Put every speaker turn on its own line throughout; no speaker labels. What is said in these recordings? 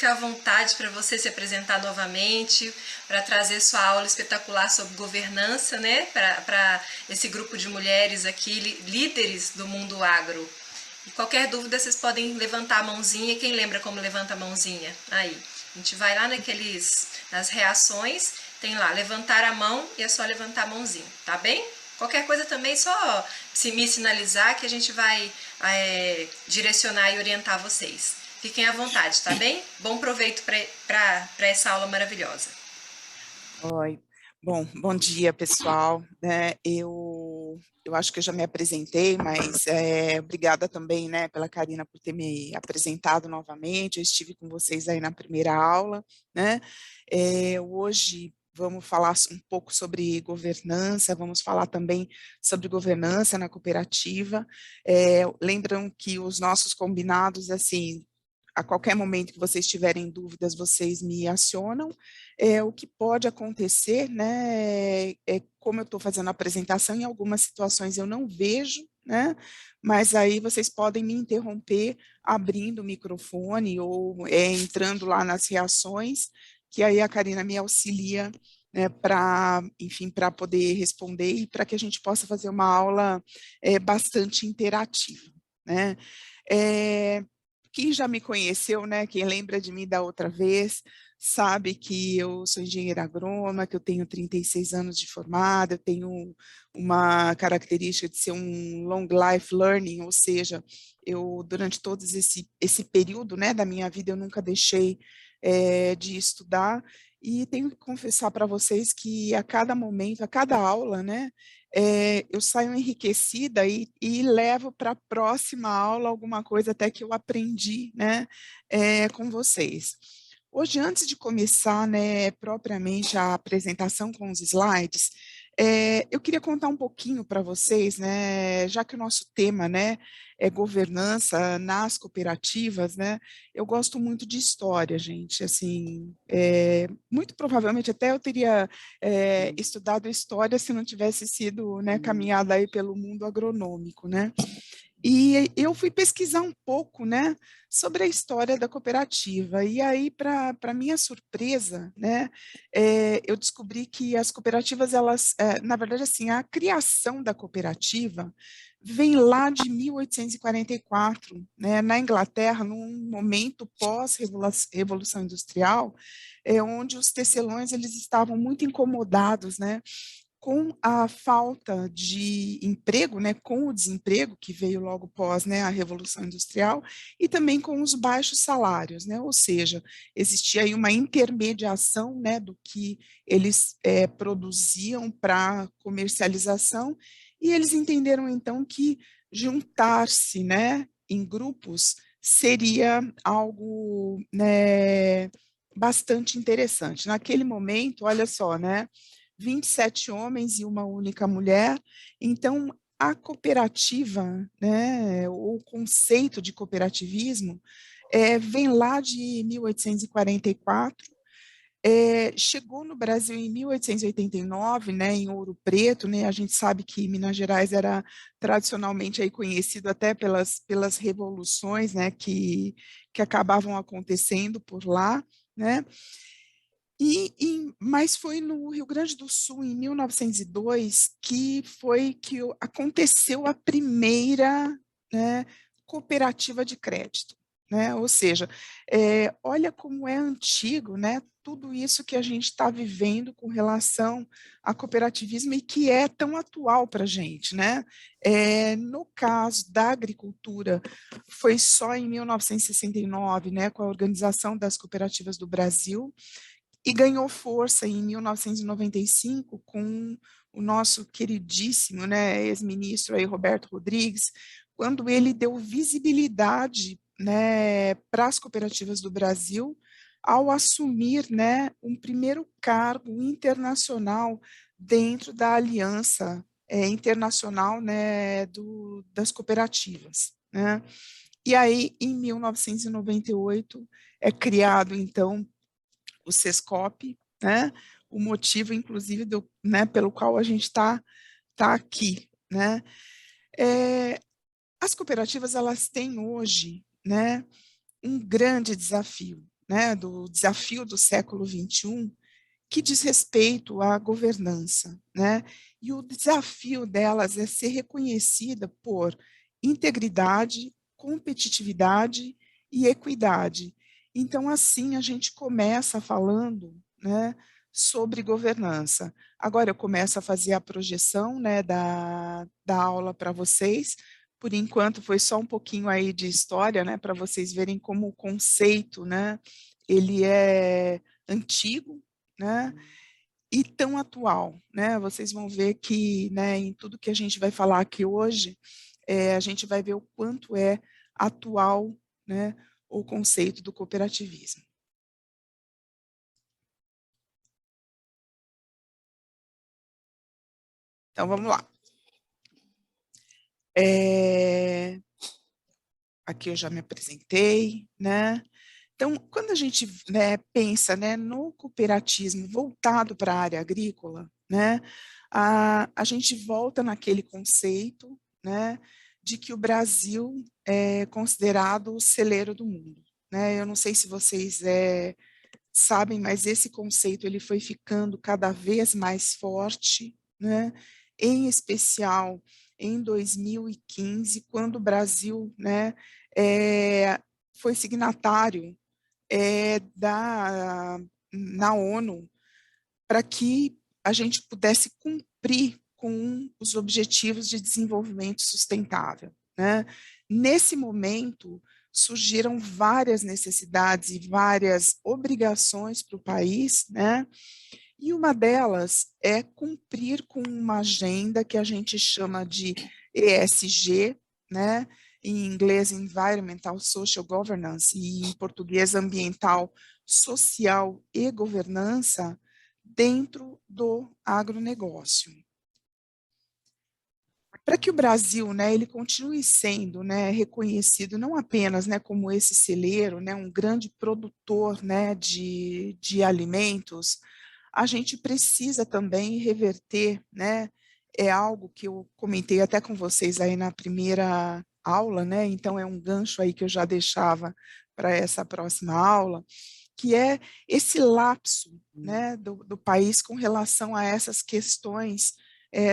fica à vontade para você se apresentar novamente, para trazer sua aula espetacular sobre governança, né, para esse grupo de mulheres aqui, líderes do mundo agro. E qualquer dúvida, vocês podem levantar a mãozinha. Quem lembra como levanta a mãozinha? Aí, a gente vai lá nas reações, tem lá, levantar a mão e é só levantar a mãozinha, tá bem? Qualquer coisa também, só me sinalizar que a gente vai direcionar e orientar vocês. Fiquem à vontade, tá bem? Bom proveito para essa aula maravilhosa.
Oi. Bom dia, pessoal. Eu acho que eu já me apresentei, mas obrigada também, né, pela Karina por ter me apresentado novamente. Eu estive com vocês aí na primeira aula, né? Hoje vamos falar um pouco sobre governança, vamos falar também sobre governança na cooperativa. Lembram que os nossos combinados, assim, a qualquer momento que vocês tiverem dúvidas, vocês me acionam. O que pode acontecer, né, como eu estou fazendo a apresentação, em algumas situações eu não vejo, né, mas aí vocês podem me interromper abrindo o microfone ou entrando lá nas reações, que aí a Karina me auxilia, né, para, enfim, para poder responder e para que a gente possa fazer uma aula bastante interativa, né. Quem já me conheceu, né, quem lembra de mim da outra vez, sabe que eu sou engenheira agrônoma, que eu tenho 36 anos de formada, eu tenho uma característica de ser um long life learning, ou seja, eu durante todo esse período, né, da minha vida, eu nunca deixei de estudar, e tenho que confessar para vocês que a cada momento, a cada aula, né, eu saio enriquecida e levo para a próxima aula alguma coisa até que eu aprendi, né, com vocês. Hoje, antes de começar, né, propriamente a apresentação com os slides, eu queria contar um pouquinho para vocês, né, já que o nosso tema, né, é governança nas cooperativas, né, eu gosto muito de história, gente, assim, muito provavelmente até eu teria estudado história se não tivesse sido, né, caminhada aí pelo mundo agronômico, né, e eu fui pesquisar um pouco, né, sobre a história da cooperativa. E aí, para minha surpresa, né, eu descobri que as cooperativas, elas, na verdade, assim, a criação da cooperativa vem lá de 1844, né, na Inglaterra, num momento pós-revolução industrial, onde os tecelões eles estavam muito incomodados, né, com a falta de emprego, né, com o desemprego que veio logo pós, né, a Revolução Industrial, e também com os baixos salários, né, ou seja, existia aí uma intermediação, né, do que eles produziam para comercialização, e eles entenderam então que juntar-se, né, em grupos seria algo, né, bastante interessante. Naquele momento, olha só, né, 27 homens e uma única mulher. Então, a cooperativa, né, o conceito de cooperativismo, vem lá de 1844, chegou no Brasil em 1889, né, em Ouro Preto, né, a gente sabe que Minas Gerais era tradicionalmente aí conhecido até pelas revoluções, né, que acabavam acontecendo por lá, né, mas foi no Rio Grande do Sul, em 1902, que foi que aconteceu a primeira, né, cooperativa de crédito, né? Ou seja, olha como é antigo, né? Tudo isso que a gente está vivendo com relação ao cooperativismo e que é tão atual para a gente, né? No caso da agricultura, foi só em 1969, né, com a Organização das Cooperativas do Brasil, e ganhou força em 1995 com o nosso queridíssimo, né, ex-ministro aí, Roberto Rodrigues, quando ele deu visibilidade, né, para as cooperativas do Brasil ao assumir, né, um primeiro cargo internacional dentro da Aliança Internacional, né, das cooperativas, né? E aí, em 1998, é criado, então, o Sescop, né? O motivo, inclusive, né, pelo qual a gente tá aqui, né? É, as cooperativas, elas têm hoje, né, um grande desafio, né, do desafio do século XXI, que diz respeito à governança, né? E o desafio delas é ser reconhecida por integridade, competitividade e equidade. Então, assim, a gente começa falando, né, sobre governança. Agora eu começo a fazer a projeção, né, da aula para vocês. Por enquanto foi só um pouquinho aí de história, né, para vocês verem como o conceito, né, ele é antigo, né, e tão atual, né? Vocês vão ver que, né, em tudo que a gente vai falar aqui hoje, a gente vai ver o quanto é atual, né, o conceito do cooperativismo. Então, vamos lá. Aqui eu já me apresentei, né? Então, quando a gente, né, pensa, né, no cooperativismo voltado para a área agrícola, né, a gente volta naquele conceito, né, de que o Brasil é considerado o celeiro do mundo, né? Eu não sei se vocês sabem, mas esse conceito ele foi ficando cada vez mais forte, né? Em especial em 2015, quando o Brasil, né, foi signatário na ONU para que a gente pudesse cumprir com os objetivos de desenvolvimento sustentável, né? Nesse momento, surgiram várias necessidades e várias obrigações para o país, né? E uma delas é cumprir com uma agenda que a gente chama de ESG, né? Em inglês, Environmental Social Governance, e em português, Ambiental, Social e Governança, dentro do agronegócio. Para que o Brasil, né, ele continue sendo, né, reconhecido não apenas, né, como esse celeiro, né, um grande produtor, né, de alimentos, a gente precisa também reverter, né, é algo que eu comentei até com vocês aí na primeira aula, né, então é um gancho aí que eu já deixava para essa próxima aula, que é esse lapso, né, do país com relação a essas questões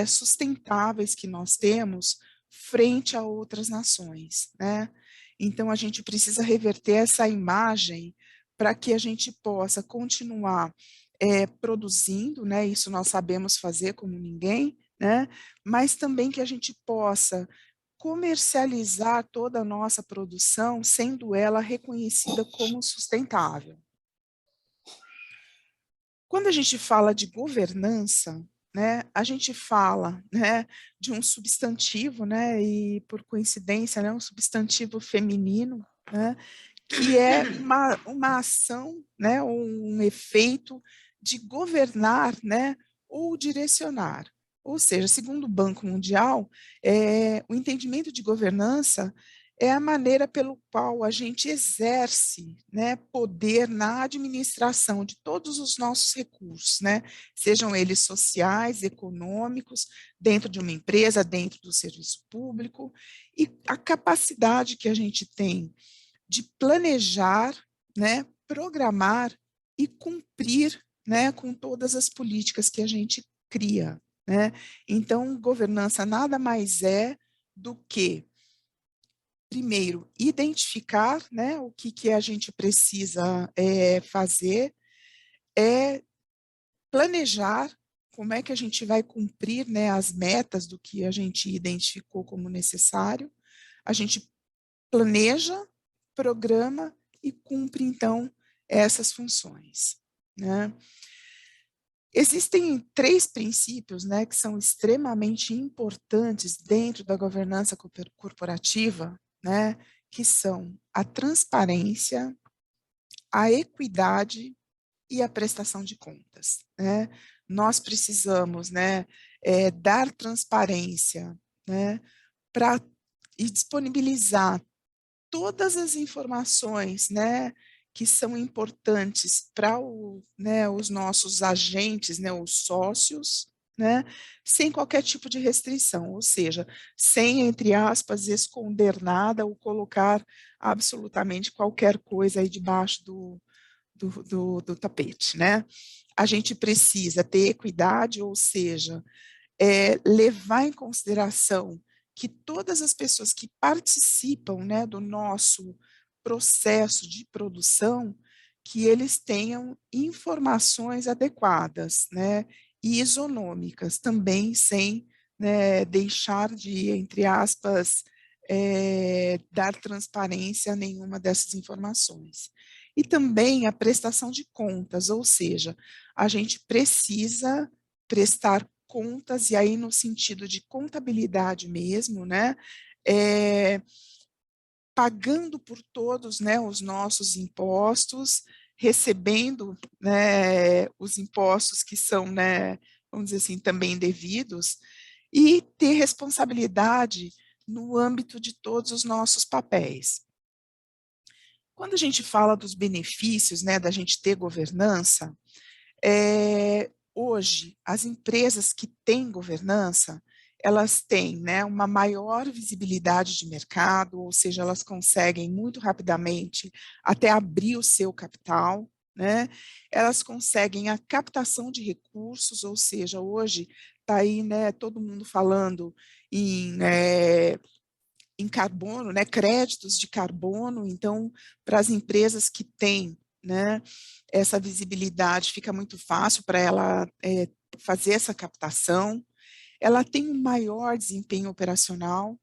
sustentáveis que nós temos frente a outras nações, né? Então, a gente precisa reverter essa imagem para que a gente possa continuar produzindo, né? Isso nós sabemos fazer como ninguém, né? Mas também que a gente possa comercializar toda a nossa produção, sendo ela reconhecida como sustentável. Quando a gente fala de governança, né, a gente fala, né, de um substantivo, né, e por coincidência, né, um substantivo feminino, né, que é uma ação, né, um efeito de governar, né, ou direcionar. Ou seja, segundo o Banco Mundial, o entendimento de governança é a maneira pelo qual a gente exerce, né, poder na administração de todos os nossos recursos, né, sejam eles sociais, econômicos, dentro de uma empresa, dentro do serviço público, e a capacidade que a gente tem de planejar, né, programar e cumprir, né, com todas as políticas que a gente cria, né? Então, governança nada mais é do que primeiro, identificar, né, o que a gente precisa fazer, planejar como é que a gente vai cumprir, né, as metas do que a gente identificou como necessário, a gente planeja, programa e cumpre, então, essas funções, né? Existem 3 princípios, né, que são extremamente importantes dentro da governança corporativa, né, que são a transparência, a equidade e a prestação de contas, né? Nós precisamos, né, dar transparência, né, para disponibilizar todas as informações, né, que são importantes para né, os nossos agentes, né, os sócios, né, sem qualquer tipo de restrição, ou seja, sem, entre aspas, esconder nada ou colocar absolutamente qualquer coisa aí debaixo do tapete, né? A gente precisa ter equidade, ou seja, levar em consideração que todas as pessoas que participam, né, do nosso processo de produção, que eles tenham informações adequadas, né, e isonômicas, também sem, né, deixar de, entre aspas, dar transparência a nenhuma dessas informações. E também a prestação de contas, ou seja, a gente precisa prestar contas, e aí no sentido de contabilidade mesmo, né, pagando por todos, né, os nossos impostos, recebendo, né, os impostos que são, né, vamos dizer assim, também devidos, e ter responsabilidade no âmbito de todos os nossos papéis. Quando a gente fala dos benefícios, né, da gente ter governança, hoje, as empresas que têm governança, elas têm, né, uma maior visibilidade de mercado, ou seja, elas conseguem muito rapidamente até abrir o seu capital, né? Elas conseguem a captação de recursos, ou seja, hoje está aí, né, todo mundo falando em carbono, né, créditos de carbono. Então, para as empresas que têm, né, essa visibilidade, fica muito fácil para ela fazer essa captação. Ela tem um maior desempenho operacional,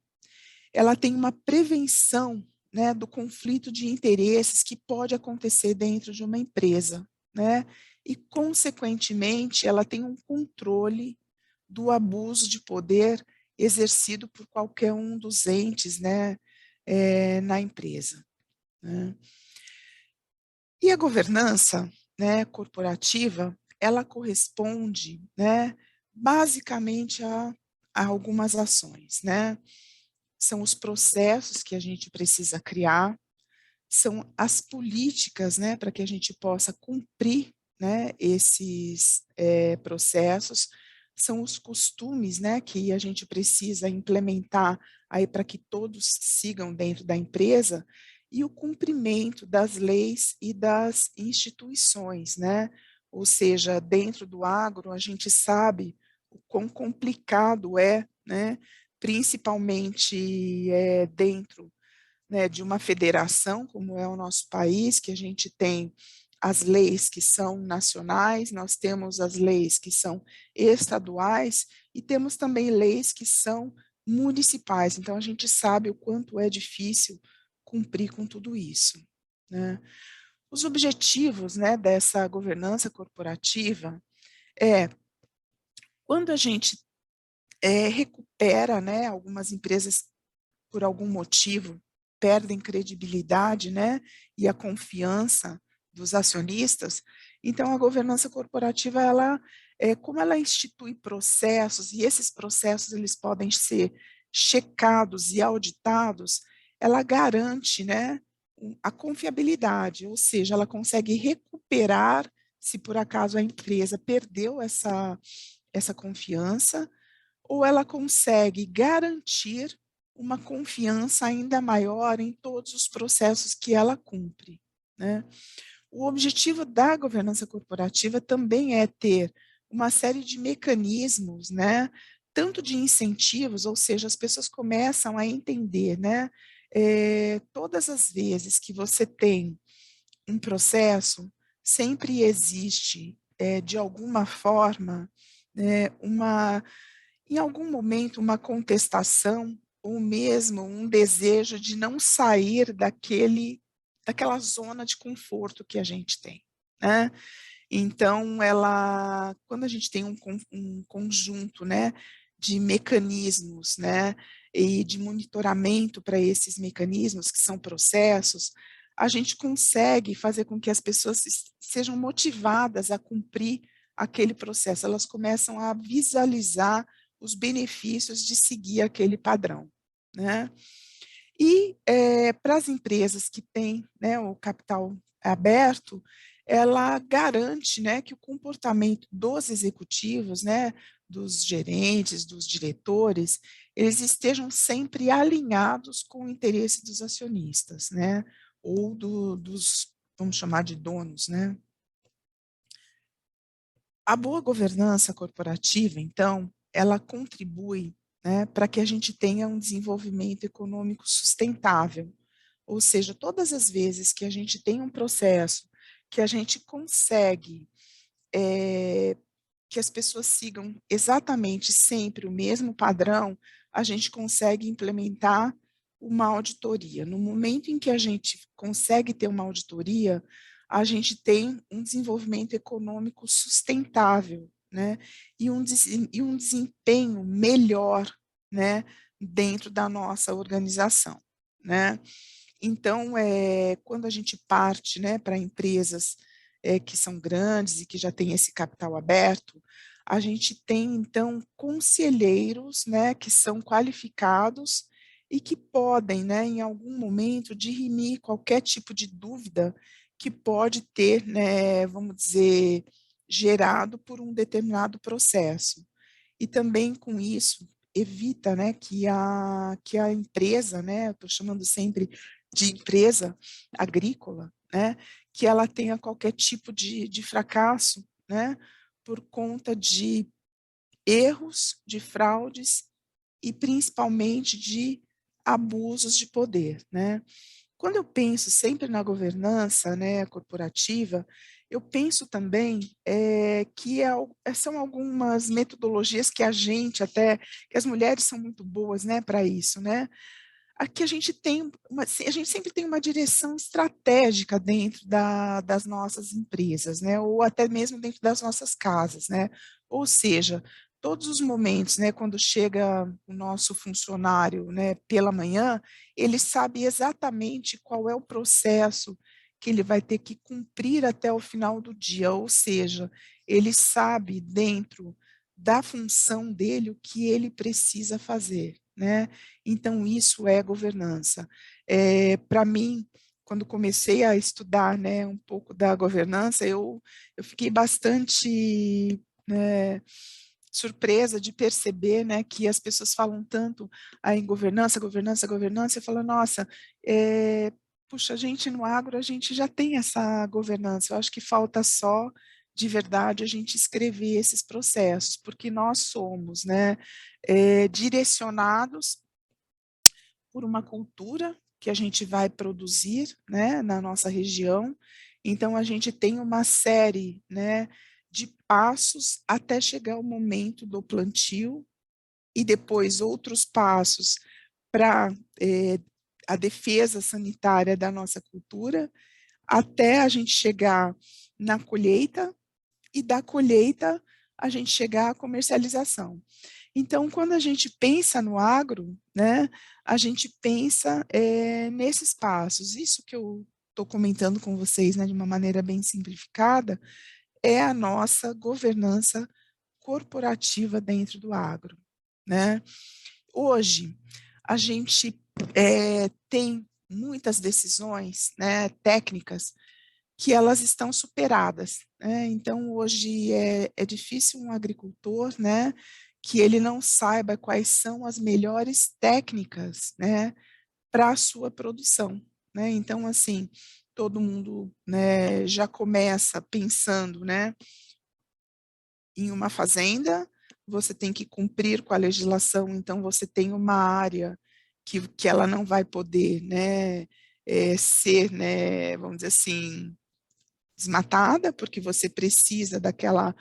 ela tem uma prevenção, né, do conflito de interesses que pode acontecer dentro de uma empresa, né, e, consequentemente, ela tem um controle do abuso de poder exercido por qualquer um dos entes, né, na empresa, né. E a governança, né, corporativa, ela corresponde, né, basicamente a algumas ações, né. São os processos que a gente precisa criar, são as políticas, né, para que a gente possa cumprir, né, esses processos, são os costumes, né, que a gente precisa implementar aí para que todos sigam dentro da empresa, e o cumprimento das leis e das instituições, né? Ou seja, dentro do agro, a gente sabe o quão complicado é, né, principalmente dentro, né, de uma federação, como é o nosso país, que a gente tem as leis que são nacionais, nós temos as leis que são estaduais e temos também leis que são municipais. Então, a gente sabe o quanto é difícil cumprir com tudo isso, né? Os objetivos, né, dessa governança corporativa quando a gente recupera, né, algumas empresas por algum motivo perdem credibilidade, né, e a confiança dos acionistas. Então, a governança corporativa, ela, como ela institui processos, e esses processos eles podem ser checados e auditados, ela garante, né, a confiabilidade, ou seja, ela consegue recuperar se por acaso a empresa perdeu essa confiança, ou ela consegue garantir uma confiança ainda maior em todos os processos que ela cumpre, né? O objetivo da governança corporativa também é ter uma série de mecanismos, né? Tanto de incentivos, ou seja, as pessoas começam a entender, né? Todas as vezes que você tem um processo, sempre existe, de alguma forma, em algum momento, uma contestação ou mesmo um desejo de não sair daquela zona de conforto que a gente tem, né? Então, quando a gente tem um conjunto, né, de mecanismos, né, e de monitoramento para esses mecanismos, que são processos, a gente consegue fazer com que as pessoas sejam motivadas a cumprir aquele processo, elas começam a visualizar os benefícios de seguir aquele padrão, né? E para as empresas que têm, né, o capital aberto, ela garante, né, que o comportamento dos executivos, né, dos gerentes, dos diretores, eles estejam sempre alinhados com o interesse dos acionistas, né, ou dos vamos chamar de donos, né? A boa governança corporativa, então, ela contribui, né, para que a gente tenha um desenvolvimento econômico sustentável. Ou seja, todas as vezes que a gente tem um processo que a gente consegue que as pessoas sigam exatamente sempre o mesmo padrão, a gente consegue implementar uma auditoria. No momento em que a gente consegue ter uma auditoria, a gente tem um desenvolvimento econômico sustentável, né? E um desempenho melhor, né? Dentro da nossa organização, né? Então, quando a gente parte, né, para empresas que são grandes e que já têm esse capital aberto, a gente tem, então, conselheiros, né, que são qualificados e que podem, né, em algum momento, dirimir qualquer tipo de dúvida que pode ter, né, vamos dizer, gerado por um determinado processo. E também com isso evita, né, que a empresa, né, estou chamando sempre de empresa agrícola, né, que ela tenha qualquer tipo de fracasso, né, por conta de erros, de fraudes e principalmente de abusos de poder, né. Quando eu penso sempre na governança, né, corporativa, eu penso também que são algumas metodologias que a gente até, que as mulheres são muito boas, né, para isso, né. Aqui a gente tem a gente sempre tem uma direção estratégica dentro das nossas empresas, né, ou até mesmo dentro das nossas casas, né. Ou seja, todos os momentos, né, quando chega o nosso funcionário, né, pela manhã, ele sabe exatamente qual é o processo que ele vai ter que cumprir até o final do dia, ou seja, ele sabe dentro da função dele o que ele precisa fazer, né. Então, isso é governança. Para mim, quando comecei a estudar, né, um pouco da governança, eu fiquei bastante, surpresa de perceber, né, que as pessoas falam tanto em governança, governança, governança, e falo, nossa, puxa, a gente no agro, a gente já tem essa governança, eu acho que falta só, de verdade, a gente escrever esses processos, porque nós somos, né, direcionados por uma cultura que a gente vai produzir, né, na nossa região. Então, a gente tem uma série, né, de passos até chegar o momento do plantio e depois outros passos para a defesa sanitária da nossa cultura, até a gente chegar na colheita e da colheita a gente chegar à comercialização. Então, quando a gente pensa no agro, né, a gente pensa nesses passos. Isso que eu estou comentando com vocês, né, de uma maneira bem simplificada, é a nossa governança corporativa dentro do agro, né? Hoje, a gente tem muitas decisões, né, técnicas que elas estão superadas, né? Então, hoje é difícil um agricultor, né, que ele não saiba quais são as melhores técnicas, né, para a sua produção, né? Então, assim, todo mundo, né, já começa pensando, né, em uma fazenda, você tem que cumprir com a legislação, então você tem uma área que ela não vai poder, né, ser, né, vamos dizer assim, desmatada, porque você precisa daquela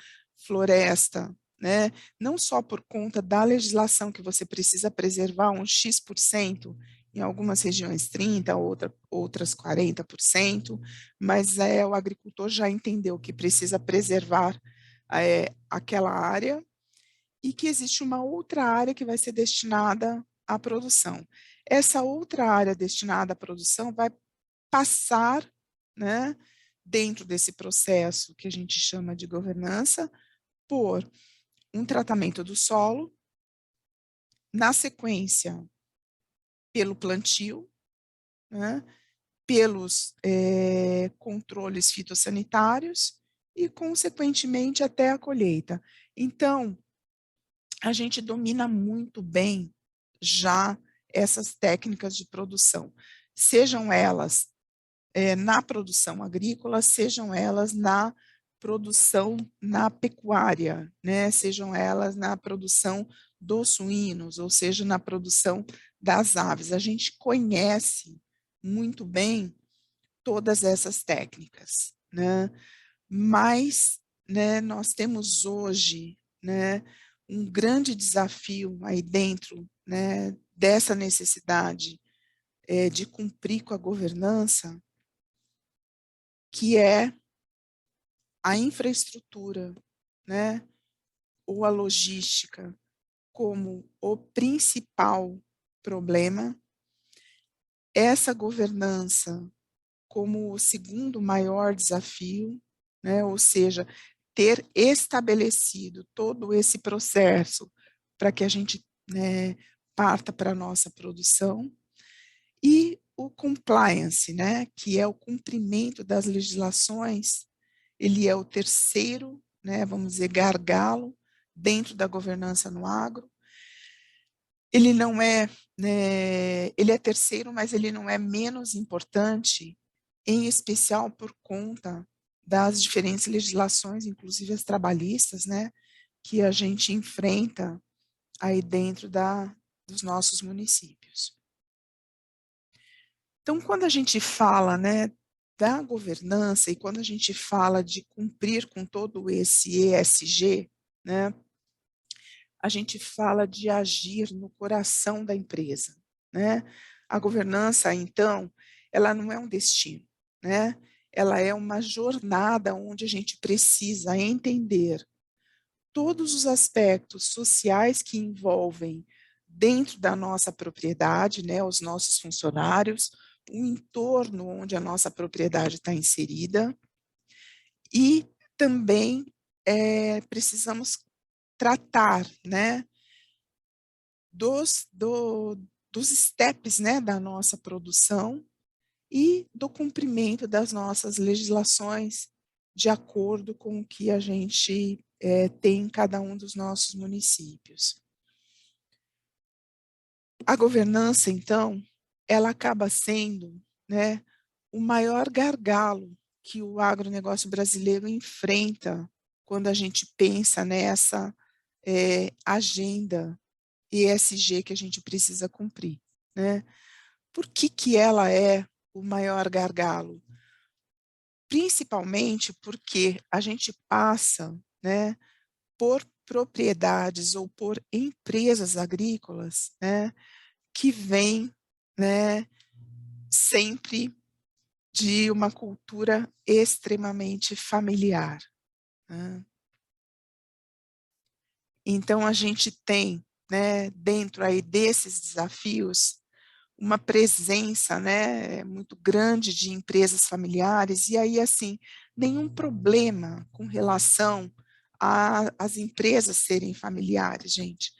floresta, né? Não só por conta da legislação que você precisa preservar um X%, em algumas regiões 30%, outras 40%, mas o agricultor já entendeu que precisa preservar aquela área e que existe uma outra área que vai ser destinada à produção. Essa outra área destinada à produção vai passar, né, dentro desse processo que a gente chama de governança, por um tratamento do solo, na sequência, pelo plantio, né, pelos controles fitossanitários e, consequentemente, até a colheita. Então, a gente domina muito bem já essas técnicas de produção, sejam elas na produção agrícola, sejam elas na produção na pecuária, né? Sejam elas na produção dos suínos, ou seja, na produção das aves. A gente conhece muito bem todas essas técnicas, né? Mas, né, nós temos hoje, né, um grande desafio aí dentro, né, dessa necessidade de cumprir com a governança, que é a infraestrutura, né, ou a logística como o principal problema, essa governança como o segundo maior desafio, né, ou seja, ter estabelecido todo esse processo para que a gente, né, parta para a nossa produção, e o compliance, né, que é o cumprimento das legislações, ele é o terceiro, né, vamos dizer, gargalo dentro da governança no agro. Ele não é, né, ele é terceiro, mas ele não é menos importante, em especial por conta das diferentes legislações, inclusive as trabalhistas, né, que a gente enfrenta aí dentro dos nossos municípios. Então, quando a gente fala, né, da governança e quando a gente fala de cumprir com todo esse ESG, né, a gente fala de agir no coração da empresa, né? A governança, então, ela não é um destino, né? Ela é uma jornada onde a gente precisa entender todos os aspectos sociais que envolvem dentro da nossa propriedade, né, os nossos funcionários, o entorno onde a nossa propriedade está inserida, e também precisamos tratar, né, dos steps, né, da nossa produção e do cumprimento das nossas legislações de acordo com o que a gente tem em cada um dos nossos municípios. A governança, então, ela acaba sendo, né, o maior gargalo que o agronegócio brasileiro enfrenta quando a gente pensa nessa agenda ESG que a gente precisa cumprir, né? Por que ela é o maior gargalo? Principalmente porque a gente passa, né, por propriedades ou por empresas agrícolas, né, que vêm, né, sempre de uma cultura extremamente familiar, né? Então a gente tem, né, dentro aí desses desafios, uma presença, né, muito grande de empresas familiares, e aí, assim, nenhum problema com relação às empresas serem familiares, gente.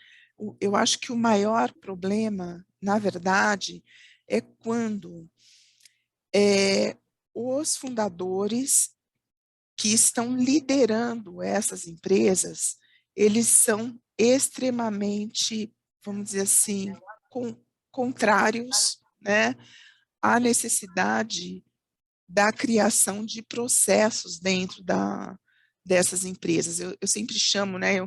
Eu acho que o maior problema, na verdade, é quando os fundadores que estão liderando essas empresas, eles são extremamente, vamos dizer assim, contrários, né, à necessidade da criação de processos dentro dessas empresas. Eu sempre chamo, né,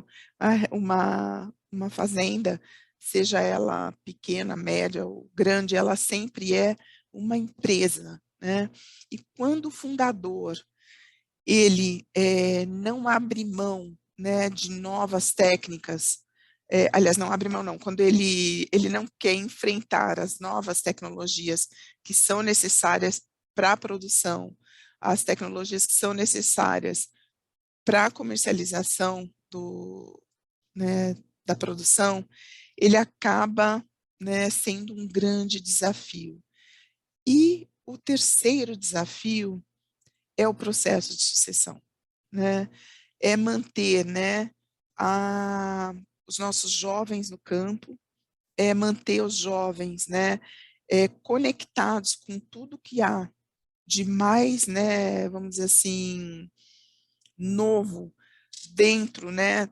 uma fazenda, seja ela pequena, média ou grande, ela sempre é uma empresa, né? E quando o fundador ele não abre mão, né, de novas técnicas, aliás, não abre mão não, quando ele não quer enfrentar as novas tecnologias que são necessárias para a produção, as tecnologias que são necessárias para a comercialização né, da produção, ele acaba, né, sendo um grande desafio. E o terceiro desafio é o processo de sucessão, né? É manter, né, os nossos jovens no campo, é manter os jovens, né, conectados com tudo que há de mais, né, vamos dizer assim, novo dentro, né,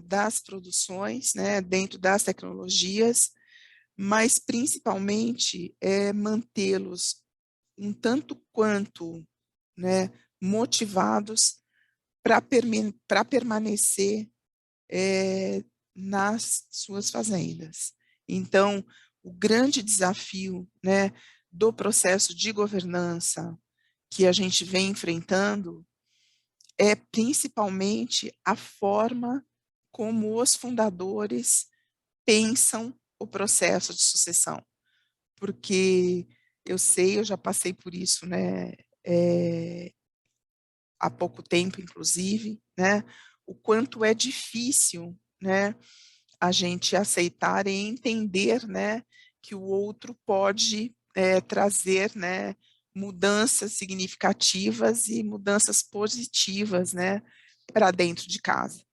das produções, né, dentro das tecnologias, mas principalmente mantê-los um tanto quanto, né, motivados para permanecer nas suas fazendas. Então, o grande desafio, né, do processo de governança que a gente vem enfrentando é principalmente a forma como os fundadores pensam o processo de sucessão, porque eu sei, eu já passei por isso, né, há pouco tempo, inclusive, né, o quanto é difícil, né, a gente aceitar e entender, né, que o outro pode trazer, né, mudanças significativas e mudanças positivas, né, para dentro de casa.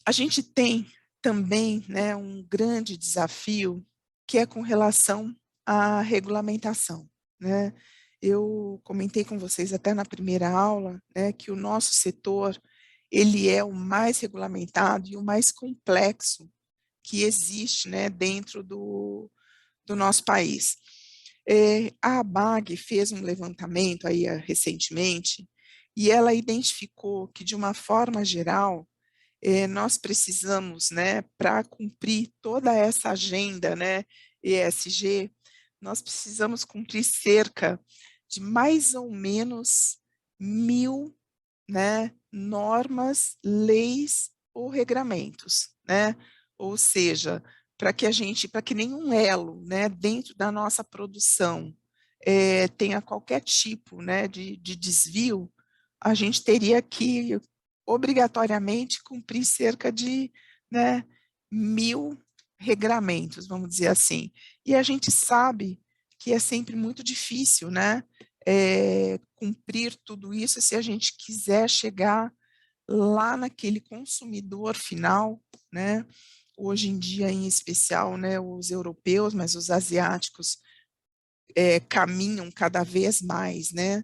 A gente tem também, né, um grande desafio que é com relação à regulamentação, né? Eu comentei com vocês até na primeira aula, né, que o nosso setor ele é o mais regulamentado e o mais complexo que existe, né, dentro do nosso país. A ABAG fez um levantamento aí recentemente e ela identificou que, de uma forma geral, nós precisamos, né, para cumprir toda essa agenda, né, ESG, nós precisamos cumprir cerca de mais ou menos 1.000, né, normas, leis ou regramentos, né? Ou seja, para que nenhum elo, né, dentro da nossa produção tenha qualquer tipo, né, de desvio, a gente teria que obrigatoriamente cumprir cerca de, né, 1.000 regramentos, vamos dizer assim. E a gente sabe que é sempre muito difícil, né, cumprir tudo isso se a gente quiser chegar lá naquele consumidor final, né? Hoje em dia, em especial, né, os europeus, mas os asiáticos caminham cada vez mais, né,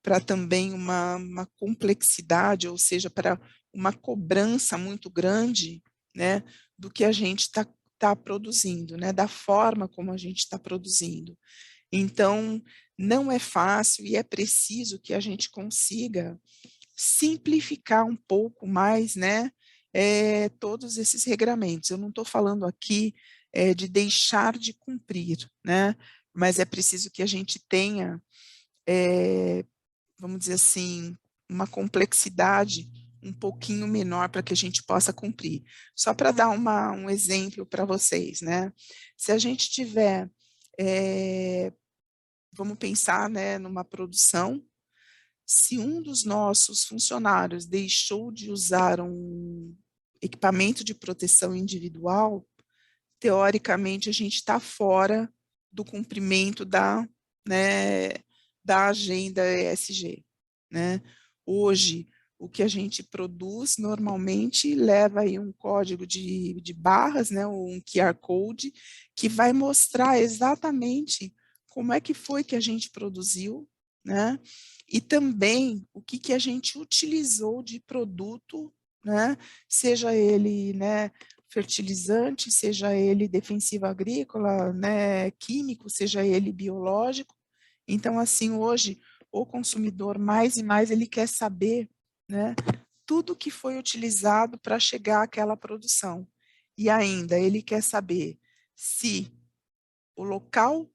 para também uma complexidade, ou seja, para uma cobrança muito grande, né, do que a gente está produzindo, né, da forma como a gente está produzindo. Então, não é fácil e é preciso que a gente consiga simplificar um pouco mais, né, todos esses regramentos. Eu não estou falando aqui de deixar de cumprir, né, mas é preciso que a gente tenha, vamos dizer assim, uma complexidade um pouquinho menor para que a gente possa cumprir. Só para dar um exemplo para vocês, né, se a gente tiver, vamos pensar, né, numa produção. Se um dos nossos funcionários deixou de usar um equipamento de proteção individual, teoricamente a gente está fora do cumprimento né, da agenda ESG, né? Hoje, o que a gente produz normalmente leva aí um código de barras, né, um QR Code, que vai mostrar exatamente como é que foi que a gente produziu, né? E também o que a gente utilizou de produto, né? Seja ele, né, fertilizante, seja ele defensivo agrícola, né, químico, seja ele biológico. Então, assim, hoje, o consumidor, mais e mais, ele quer saber, né, tudo que foi utilizado para chegar àquela produção. E ainda, ele quer saber se o local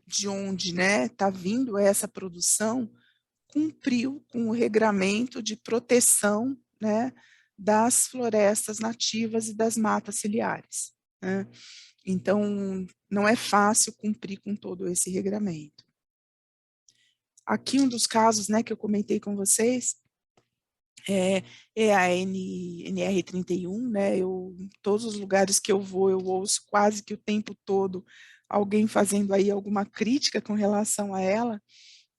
de onde, né, está vindo essa produção cumpriu com o regramento de proteção, né, das florestas nativas e das matas ciliares, né? Então, não é fácil cumprir com todo esse regramento. Aqui um dos casos, né, que eu comentei com vocês é a NR31, né? Todos os lugares que eu vou, eu ouço quase que o tempo todo alguém fazendo aí alguma crítica com relação a ela,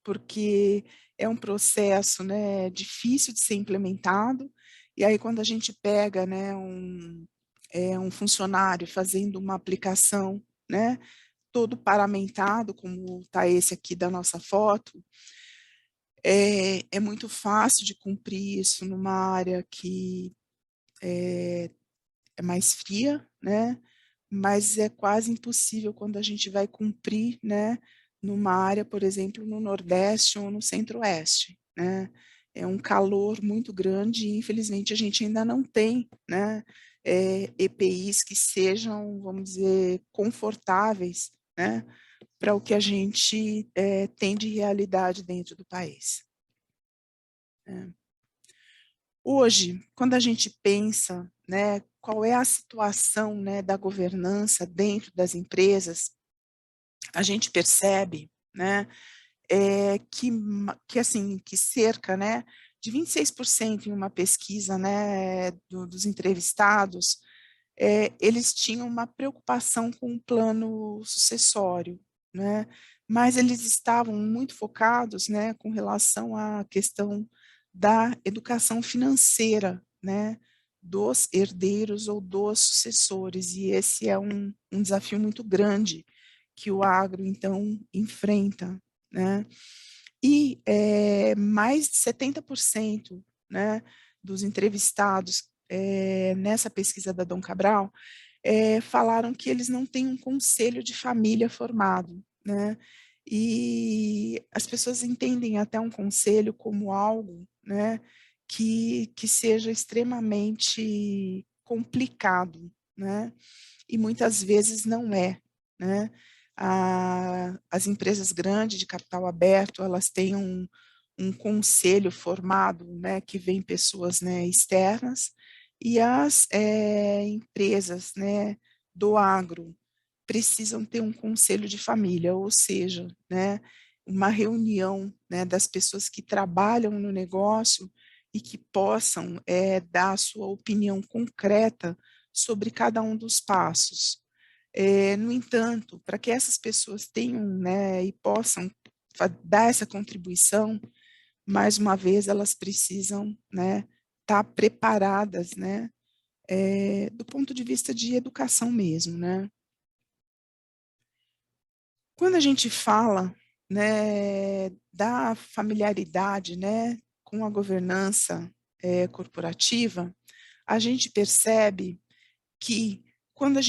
porque é um processo, né, difícil de ser implementado, e aí quando a gente pega, né, um funcionário fazendo uma aplicação, né, todo paramentado, como está esse aqui da nossa foto, é muito fácil de cumprir isso numa área que é mais fria, né, mas é quase impossível quando a gente vai cumprir, né, numa área, por exemplo, no Nordeste ou no Centro-Oeste, né? É um calor muito grande e, infelizmente, a gente ainda não tem, né, EPIs que sejam, vamos dizer, confortáveis, né, para o que a gente tem de realidade dentro do país. Hoje, quando a gente pensa, né, qual é a situação, né, da governança dentro das empresas, a gente percebe, né, que cerca, né, de 26% em uma pesquisa, né, dos entrevistados, eles tinham uma preocupação com o plano sucessório, né, mas eles estavam muito focados, né, com relação à questão da educação financeira, né, dos herdeiros ou dos sucessores, e esse é um desafio muito grande que o agro, então, enfrenta, né? E mais de 70%, né, dos entrevistados nessa pesquisa da Dom Cabral falaram que eles não têm um conselho de família formado, né? E as pessoas entendem até um conselho como algo, né, que seja extremamente complicado, né? E muitas vezes não é, né? As empresas grandes de capital aberto, elas têm um conselho formado, né, que vem pessoas, né, externas, e as empresas, né, do agro precisam ter um conselho de família, ou seja, né, uma reunião, né, das pessoas que trabalham no negócio e que possam dar a sua opinião concreta sobre cada um dos passos. No entanto, para que essas pessoas tenham, né, e possam dar essa contribuição, mais uma vez elas precisam, né, estar preparadas, né, do ponto de vista de educação mesmo, né. Quando a gente fala, né, da familiaridade, né, com a governança corporativa, a gente percebe que quando as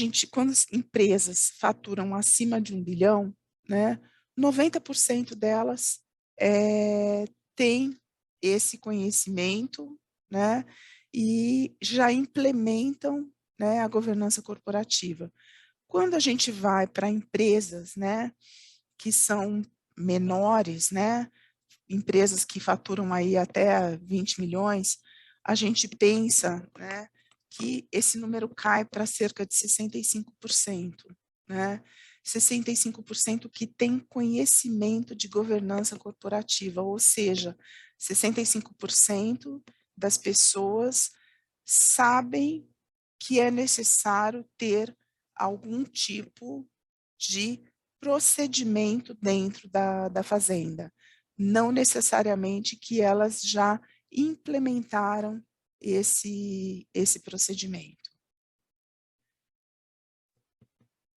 empresas faturam acima de 1 bilhão, né, 90% delas têm esse conhecimento, né, e já implementam, né, a governança corporativa. Quando a gente vai para empresas, né, que são menores, né, empresas que faturam aí até 20 milhões, a gente pensa, né, que esse número cai para cerca de 65%, né? 65% que tem conhecimento de governança corporativa, ou seja, 65% das pessoas sabem que é necessário ter algum tipo de procedimento dentro da fazenda, não necessariamente que elas já implementaram esse procedimento.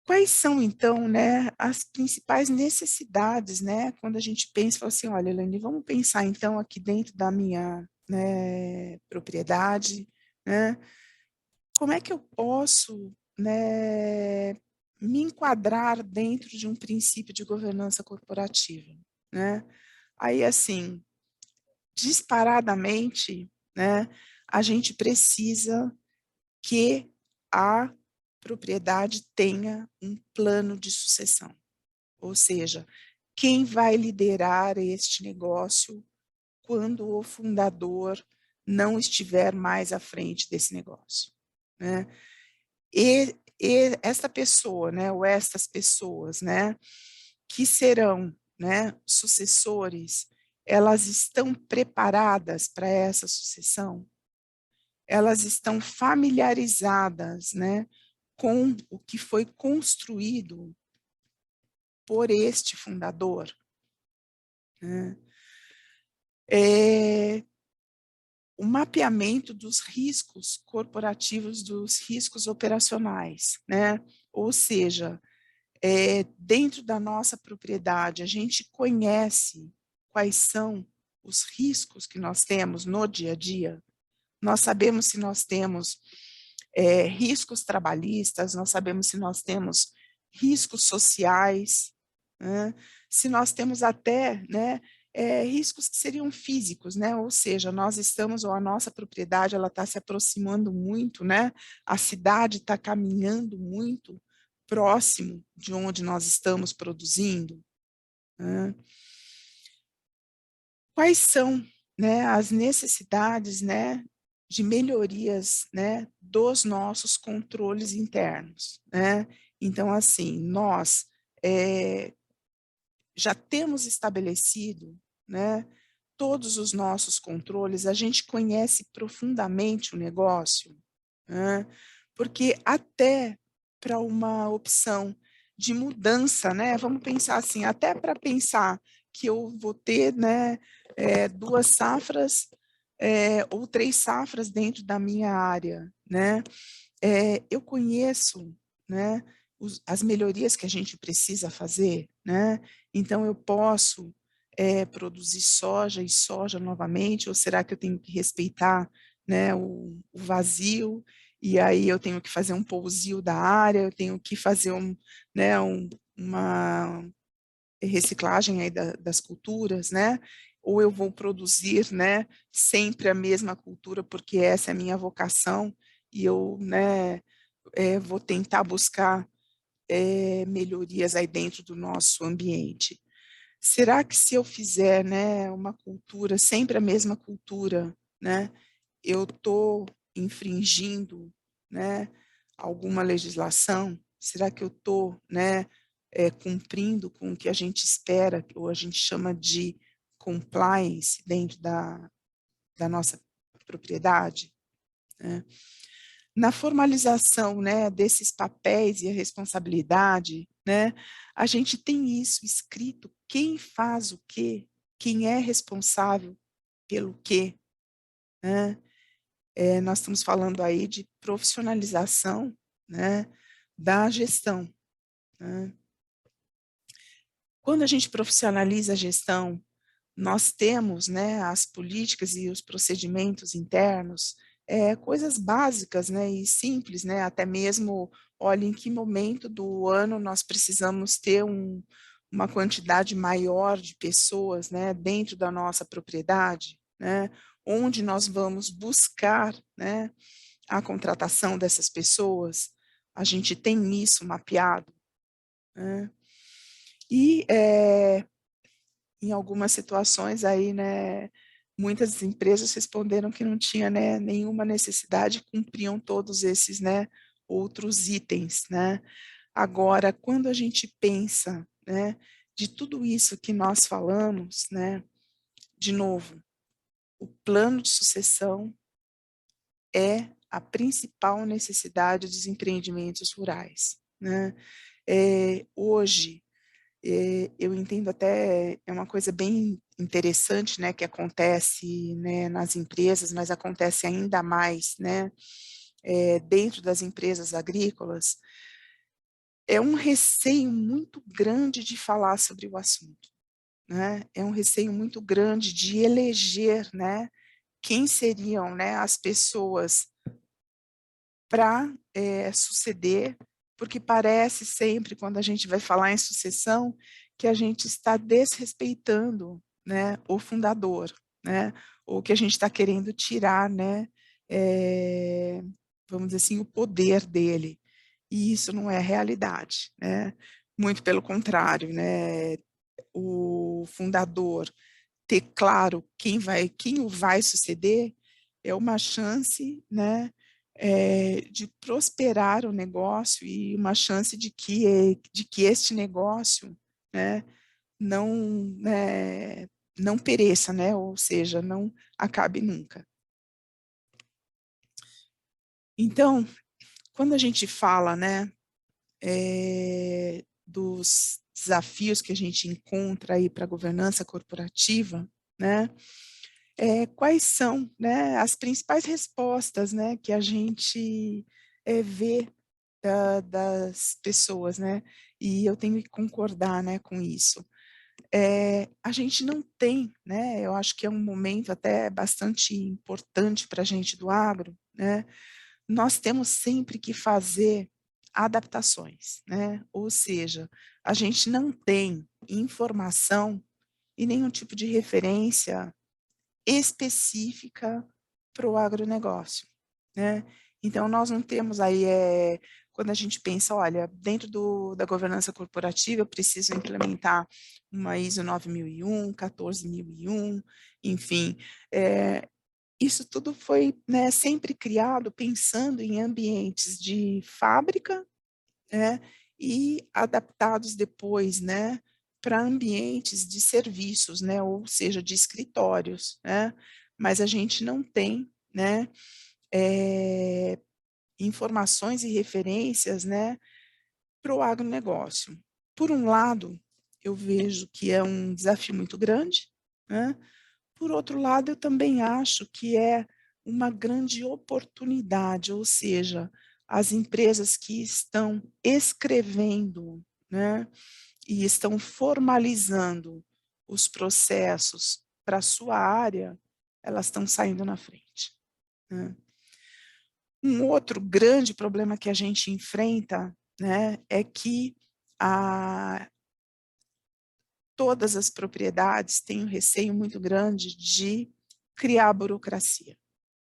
Quais são, então, né, as principais necessidades, né, quando a gente pensa, fala assim, olha, Elaine, vamos pensar, então, aqui dentro da minha, né, propriedade, né, como é que eu posso, né, me enquadrar dentro de um princípio de governança corporativa, né? Aí, assim, disparadamente, né, a gente precisa que a propriedade tenha um plano de sucessão, ou seja, quem vai liderar este negócio quando o fundador não estiver mais à frente desse negócio, né? E esta pessoa, né, ou estas pessoas, né, que serão, né, sucessores, elas estão preparadas para essa sucessão? Elas estão familiarizadas, né, com o que foi construído por este fundador, né? O mapeamento dos riscos corporativos, dos riscos operacionais, né? Ou seja, dentro da nossa propriedade, a gente conhece quais são os riscos que nós temos no dia a dia, nós sabemos se nós temos riscos trabalhistas, nós sabemos se nós temos riscos sociais, né? Se nós temos até, né, riscos que seriam físicos, né? Ou seja, nós estamos, ou a nossa propriedade, ela está se aproximando muito, né? A cidade está caminhando muito próximo de onde nós estamos produzindo, né? Quais são, né, as necessidades, né, de melhorias, né, dos nossos controles internos, né? Então, assim, nós já temos estabelecido, né, todos os nossos controles, a gente conhece profundamente o negócio, né? Porque até para uma opção de mudança, né? Vamos pensar assim, até para pensar que eu vou ter, né, 2 safras, ou 3 safras dentro da minha área, né? Eu conheço, né, as melhorias que a gente precisa fazer, né? Então eu posso produzir soja e soja novamente, ou será que eu tenho que respeitar, né, o vazio, e aí eu tenho que fazer um pousio da área, eu tenho que fazer né, uma reciclagem aí das culturas, né? Ou eu vou produzir, né, sempre a mesma cultura, porque essa é a minha vocação, e eu, né, vou tentar buscar melhorias aí dentro do nosso ambiente. Será que se eu fizer, né, uma cultura, sempre a mesma cultura, né, eu estou infringindo, né, alguma legislação? Será que eu estou, né, cumprindo com o que a gente espera, ou a gente chama de compliance dentro da nossa propriedade, né? Na formalização, né, desses papéis e a responsabilidade, né, a gente tem isso escrito, quem faz o quê, quem é responsável pelo quê, né? Nós estamos falando aí de profissionalização, né, da gestão, né? Quando a gente profissionaliza a gestão, nós temos, né, as políticas e os procedimentos internos, coisas básicas, né, e simples, né, até mesmo, olha, em que momento do ano nós precisamos ter uma quantidade maior de pessoas, né, dentro da nossa propriedade, né, onde nós vamos buscar, né, a contratação dessas pessoas, a gente tem isso mapeado, né, e em algumas situações aí, né, muitas empresas responderam que não tinha, né, nenhuma necessidade, cumpriam todos esses, né, outros itens, né. Agora, quando a gente pensa, né, de tudo isso que nós falamos, né, de novo, o plano de sucessão é a principal necessidade dos empreendimentos rurais, né. Hoje, eu entendo até, é uma coisa bem interessante, né, que acontece, né, nas empresas, mas acontece ainda mais, né, dentro das empresas agrícolas, é um receio muito grande de falar sobre o assunto, né, é um receio muito grande de eleger, né, quem seriam, né, as pessoas para suceder, porque parece sempre, quando a gente vai falar em sucessão, que a gente está desrespeitando, né, o fundador, né, ou que a gente está querendo tirar, né, vamos dizer assim, o poder dele. E isso não é realidade, né? Muito pelo contrário, né? O fundador ter claro quem o vai suceder é uma chance, né, de prosperar o negócio e uma chance de que este negócio, né, não, não pereça, né, ou seja, não acabe nunca. Então, quando a gente fala, né, dos desafios que a gente encontra aí para a governança corporativa, né, quais são, né, as principais respostas, né, que a gente vê das pessoas, né, e eu tenho que concordar, né, com isso. A gente não tem, né, eu acho que é um momento até bastante importante para a gente do agro, né, nós temos sempre que fazer adaptações, né? Ou seja, a gente não tem informação e nenhum tipo de referência específica para o agronegócio, né? Então, nós não temos aí, quando a gente pensa, olha, dentro da governança corporativa, eu preciso implementar uma ISO 9001, 14001, enfim, isso tudo foi, né, sempre criado pensando em ambientes de fábrica, né, e adaptados depois, né, para ambientes de serviços, né, ou seja, de escritórios, né, mas a gente não tem, né, informações e referências, né, para o agronegócio. Por um lado, eu vejo que é um desafio muito grande, né, por outro lado, eu também acho que é uma grande oportunidade, ou seja, as empresas que estão escrevendo, né, e estão formalizando os processos para a sua área, elas estão saindo na frente, né. Um outro grande problema que a gente enfrenta, né, é que a todas as propriedades têm um receio muito grande de criar burocracia,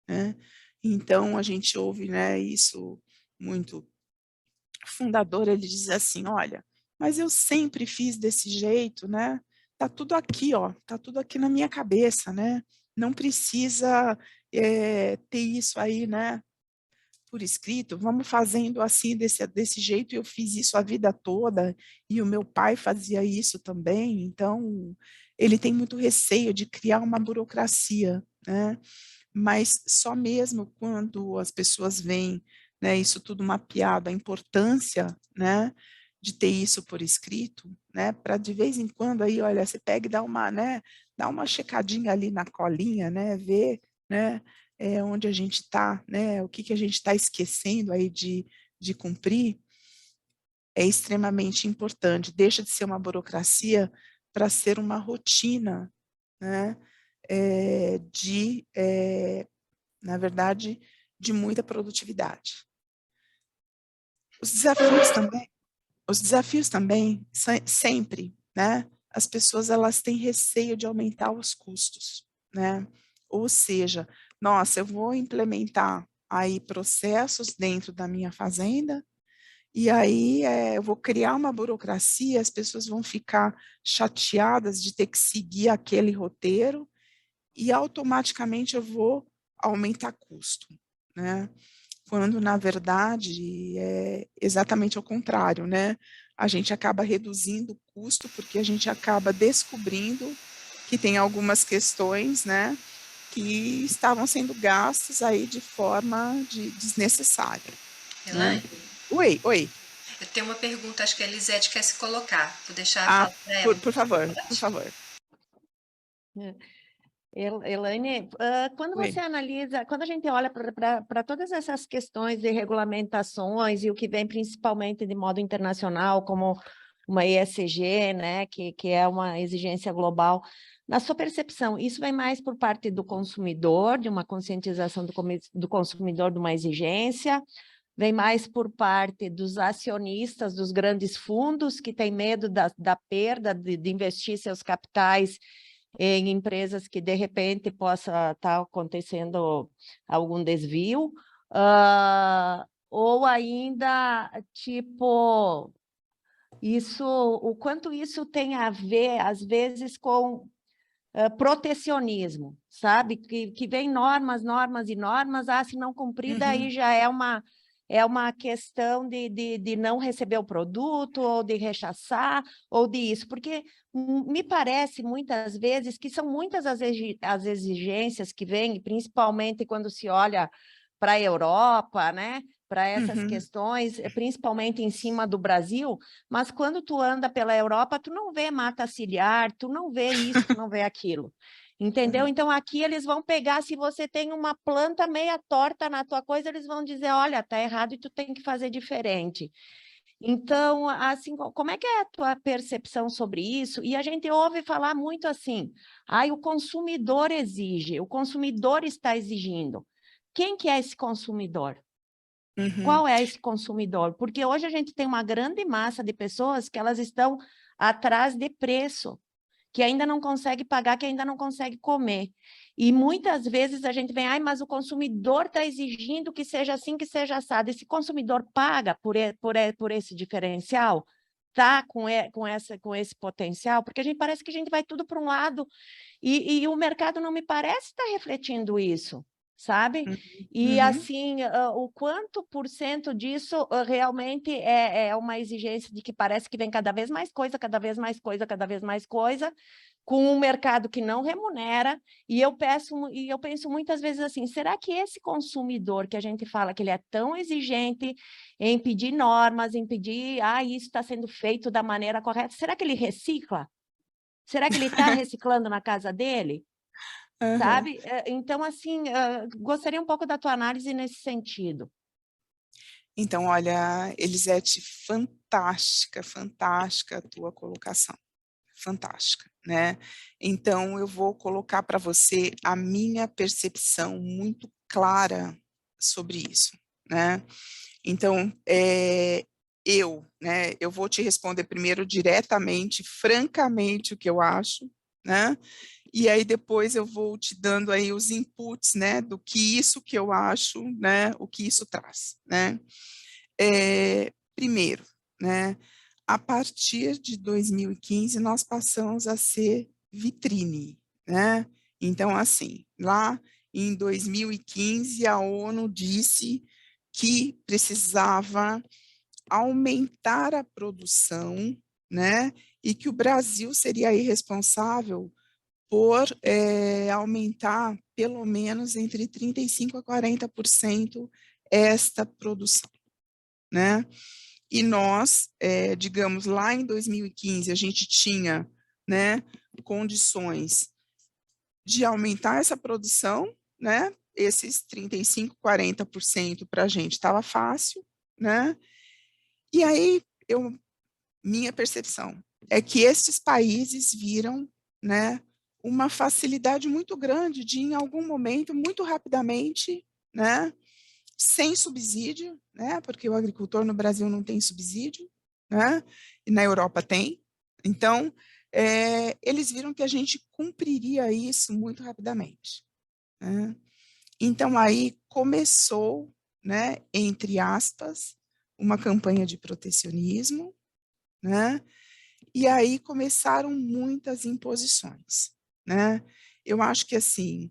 né. Então a gente ouve, né, isso muito. O fundador, ele diz assim: "Olha, mas eu sempre fiz desse jeito, né, tá tudo aqui, ó, tá tudo aqui na minha cabeça, né, não precisa, ter isso aí, né, por escrito, vamos fazendo assim, desse jeito, eu fiz isso a vida toda, e o meu pai fazia isso também", então, ele tem muito receio de criar uma burocracia, né, mas só mesmo quando as pessoas veem, né, isso tudo mapeado, a importância, né, de ter isso por escrito, né, para de vez em quando aí, olha, você pega e dá uma, né, dá uma checadinha ali na colinha, né, ver, né, onde a gente está, né, o que que a gente está esquecendo aí de cumprir, é extremamente importante. Deixa de ser uma burocracia para ser uma rotina, né, na verdade, de muita produtividade. Os desafios também os desafios também sempre, né, as pessoas elas têm receio de aumentar os custos, né, ou seja, nossa, eu vou implementar aí processos dentro da minha fazenda, e aí, eu vou criar uma burocracia, as pessoas vão ficar chateadas de ter que seguir aquele roteiro, e automaticamente eu vou aumentar custo, né. Quando na verdade é exatamente ao contrário, né. A gente acaba reduzindo o custo, porque a gente acaba descobrindo que tem algumas questões, né, que estavam sendo gastos aí de forma desnecessária, né.
Elaine,
Oi, oi.
eu tenho uma pergunta, acho que a Elisete quer se colocar. Vou deixar
Ah,
falar para ela.
por favor, por
Pode?
favor.
Elaine, quando
Oi.
você analisa, quando a gente olha para todas essas questões de regulamentações e o que vem principalmente de modo internacional, como uma ESG, né, que é uma exigência global, na sua percepção, isso vem mais por parte do consumidor, de uma conscientização do consumidor de uma exigência, vem mais por parte dos acionistas, dos grandes fundos, que têm medo da perda de investir seus capitais em empresas que, de repente, possa estar acontecendo algum desvio, ou ainda, tipo, o quanto isso tem a ver, às vezes, com protecionismo, sabe? Que vem normas, normas e normas, se não cumprida, aí
Uhum,
já é uma questão de não receber o produto, ou de rechaçar, ou de isso, porque me parece, muitas vezes, que são muitas as exigências que vêm, principalmente quando se olha para a Europa, né? Para essas
uhum,
questões, principalmente em cima do Brasil, mas quando tu anda pela Europa, tu não vê mata ciliar, tu não vê isso, tu não vê aquilo. Entendeu?
é,
Então, aqui eles vão pegar, se você tem uma planta meia torta na tua coisa, eles vão dizer, olha, tá errado e tu tem que fazer diferente. Então, assim, como é que é a tua percepção sobre isso? E a gente ouve falar muito assim, o consumidor exige, o consumidor está exigindo. Quem que é esse consumidor?
Uhum.
Qual é esse consumidor? Porque hoje a gente tem uma grande massa de pessoas que elas estão atrás de preço, que ainda não consegue pagar, que ainda não consegue comer. E muitas vezes a gente vem, ai, mas o consumidor está exigindo que seja assim, que seja assado. Esse consumidor paga por esse diferencial? Tá com esse potencial? Porque a gente parece que a gente vai tudo para um lado e o mercado não me parece estar refletindo isso, sabe? E
Uhum.
assim, o quanto por cento disso realmente é uma exigência de que parece que vem cada vez mais coisa, cada vez mais coisa, cada vez mais coisa, com um mercado que não remunera, e eu penso muitas vezes assim, será que esse consumidor que a gente fala que ele é tão exigente em pedir normas, em pedir, isso está sendo feito da maneira correta, será que ele recicla? Será que ele está reciclando na casa dele?
Aham.
Sabe? Então, assim, gostaria um pouco da tua análise nesse sentido.
Então, olha, Elisete, fantástica, fantástica a tua colocação. Fantástica, né? Então, eu vou colocar para você a minha percepção muito clara sobre isso, né? Então, né, eu vou te responder primeiro diretamente, francamente, o que eu acho, né? E aí depois eu vou te dando aí os inputs, né, do que isso que eu acho, né, o que isso traz, né? Primeiro, né, a partir de 2015 nós passamos a ser vitrine, né? Então, assim, lá em 2015 a ONU disse que precisava aumentar a produção, né? E que o Brasil seria aí responsável por aumentar pelo menos entre 35% a 40% esta produção, né? E nós, digamos, lá em 2015, a gente tinha, né, condições de aumentar essa produção, né? Esses 35%, 40% para a gente estava fácil, né? E aí, minha percepção é que estes países viram, né, uma facilidade muito grande de, em algum momento, muito rapidamente, né, sem subsídio, né, porque o agricultor no Brasil não tem subsídio, né, e na Europa tem. Então, eles viram que a gente cumpriria isso muito rapidamente, né? Então, aí começou, né, entre aspas, uma campanha de protecionismo, né? E aí começaram muitas imposições, né? Eu acho que assim,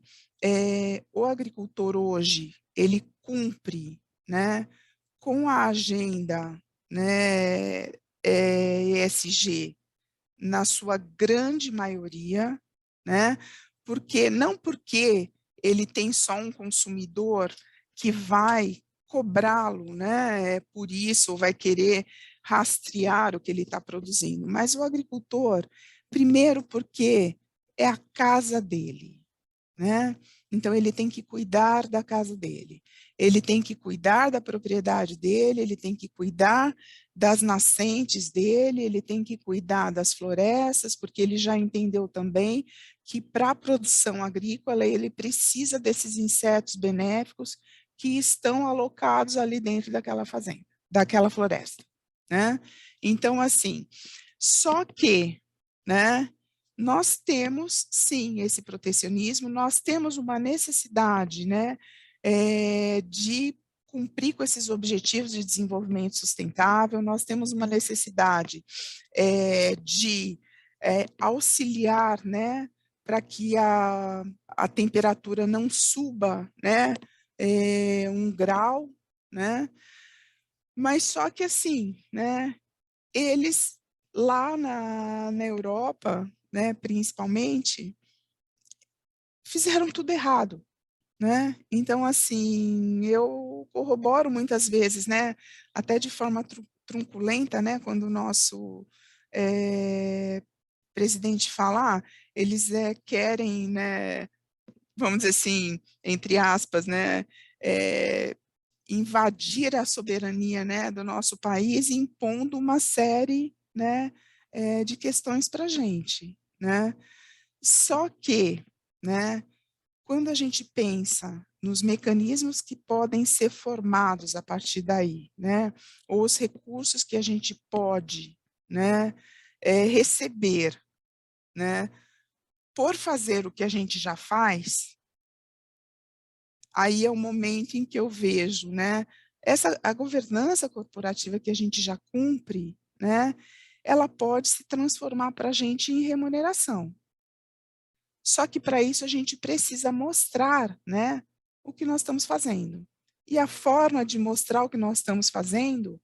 o agricultor hoje ele cumpre, né, com a agenda, né, ESG na sua grande maioria, né? Porque ele tem só um consumidor que vai cobrá-lo, né? Por isso, ou vai querer rastrear o que ele está produzindo. Mas o agricultor, primeiro porque é a casa dele, né? Então, ele tem que cuidar da casa dele, ele tem que cuidar da propriedade dele, ele tem que cuidar das nascentes dele, ele tem que cuidar das florestas, porque ele já entendeu também que para a produção agrícola ele precisa desses insetos benéficos que estão alocados ali dentro daquela fazenda, daquela floresta, né? Então, assim, só que, né, nós temos, sim, esse protecionismo, nós temos uma necessidade, né, de cumprir com esses objetivos de desenvolvimento sustentável, nós temos uma necessidade de auxiliar, né, para que a temperatura não suba, né, 1 grau, né, mas só que assim, né, eles lá na Europa, né, principalmente, fizeram tudo errado, né? Então, assim, eu corroboro muitas vezes, né, até de forma truculenta, né, quando o nosso presidente fala, eles querem, né, vamos dizer assim, entre aspas, né, invadir a soberania, né, do nosso país, impondo uma série, né, de questões para a gente, né? Só que, né, quando a gente pensa nos mecanismos que podem ser formados a partir daí, né, ou os recursos que a gente pode, né, receber, né, por fazer o que a gente já faz, aí é o momento em que eu vejo, né, a governança corporativa que a gente já cumpre, né, ela pode se transformar para a gente em remuneração. Só que para isso a gente precisa mostrar, né, o que nós estamos fazendo. E a forma de mostrar o que nós estamos fazendo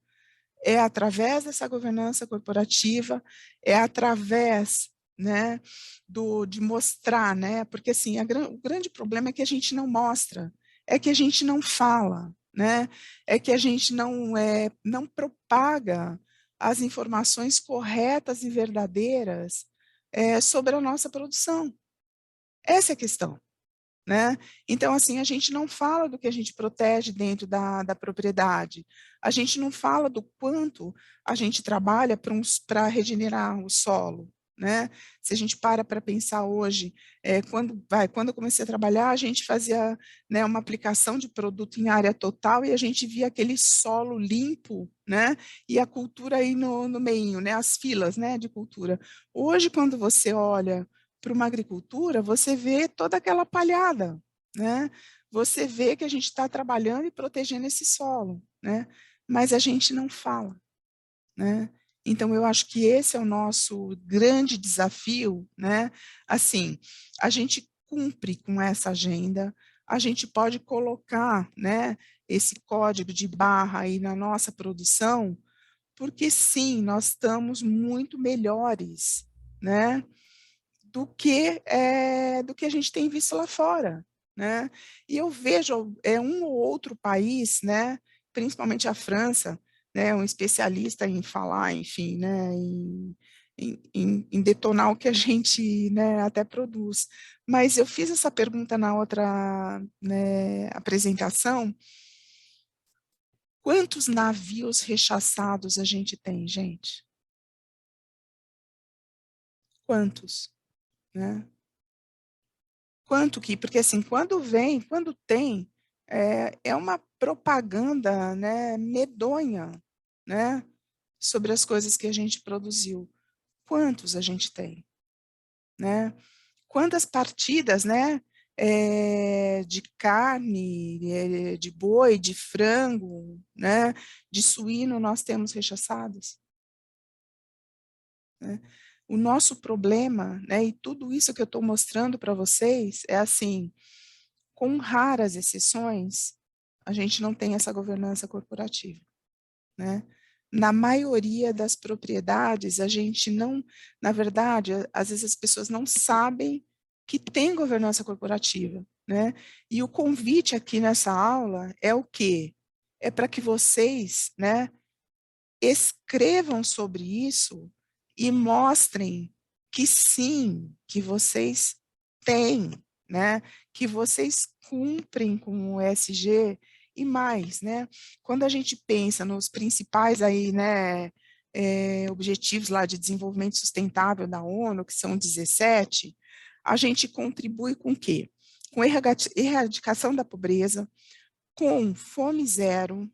é através dessa governança corporativa, é através, né, de mostrar, né, porque assim, o grande problema é que a gente não mostra, é que a gente não fala, né, é que a gente não propaga as informações corretas e verdadeiras sobre a nossa produção. Essa é a questão, né? Então, assim, a gente não fala do que a gente protege dentro da propriedade, a gente não fala do quanto a gente trabalha para regenerar o solo, né? Se a gente para pensar hoje, quando eu comecei a trabalhar, a gente fazia, né, uma aplicação de produto em área total e a gente via aquele solo limpo, né? E a cultura aí no meio, né? As filas, né, de cultura. Hoje, quando você olha para uma agricultura, você vê toda aquela palhada, né? Você vê que a gente está trabalhando e protegendo esse solo, né? Mas a gente não fala, né? Então, eu acho que esse é o nosso grande desafio, né? Assim, a gente cumpre com essa agenda, a gente pode colocar, né, esse código de barra aí na nossa produção, porque sim, nós estamos muito melhores, né, do que a gente tem visto lá fora, né? E eu vejo um ou outro país, né, principalmente a França, né, um especialista em falar, enfim, né, em detonar o que a gente, né, até produz. Mas eu fiz essa pergunta na outra, né, apresentação: quantos navios rechaçados a gente tem, gente? Quantos, né? Quanto que, porque assim, quando tem, é uma propaganda, né, medonha, né, sobre as coisas que a gente produziu. Quantos a gente tem, né? Quantas partidas, né, de carne, de boi, de frango, né, de suíno nós temos rechaçadas, né? O nosso problema, né, e tudo isso que eu estou mostrando para vocês é assim, com raras exceções, a gente não tem essa governança corporativa, né? Na maioria das propriedades, a gente não, na verdade, às vezes as pessoas não sabem que tem governança corporativa, né? E o convite aqui nessa aula é o quê? É para que vocês, né, escrevam sobre isso e mostrem que sim, que vocês têm, né? Que vocês cumprem com o ESG e mais, né? Quando a gente pensa nos principais aí, né, objetivos lá de desenvolvimento sustentável da ONU, que são 17, a gente contribui com o quê? Com erradicação da pobreza, com fome zero,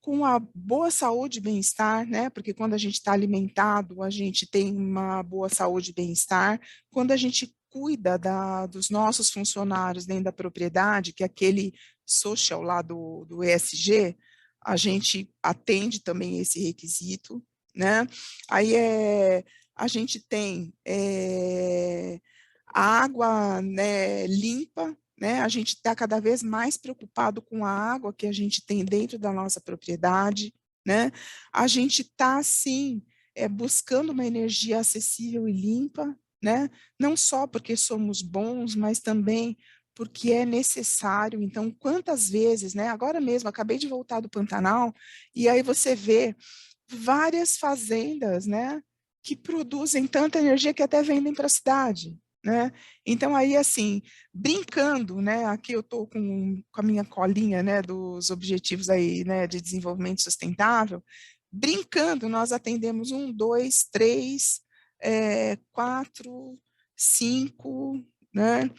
com a boa saúde e bem-estar, né? Porque quando a gente está alimentado, a gente tem uma boa saúde e bem-estar. Quando a gente cuida dos nossos funcionários dentro da propriedade, que é aquele social lá do ESG, a gente atende também esse requisito, né? Aí a gente tem a água, né, limpa, né? A gente está cada vez mais preocupado com a água que a gente tem dentro da nossa propriedade, né? A gente está, sim, buscando uma energia acessível e limpa, né? Não só porque somos bons, mas também porque é necessário. Então, quantas vezes, né? Agora mesmo, acabei de voltar do Pantanal, e aí você vê várias fazendas, né, que produzem tanta energia que até vendem para a cidade, né? Então aí assim, brincando, né, aqui eu estou com a minha colinha, né, dos objetivos aí, né, de desenvolvimento sustentável, brincando, nós atendemos 1, 2, 3, 4, 5, né,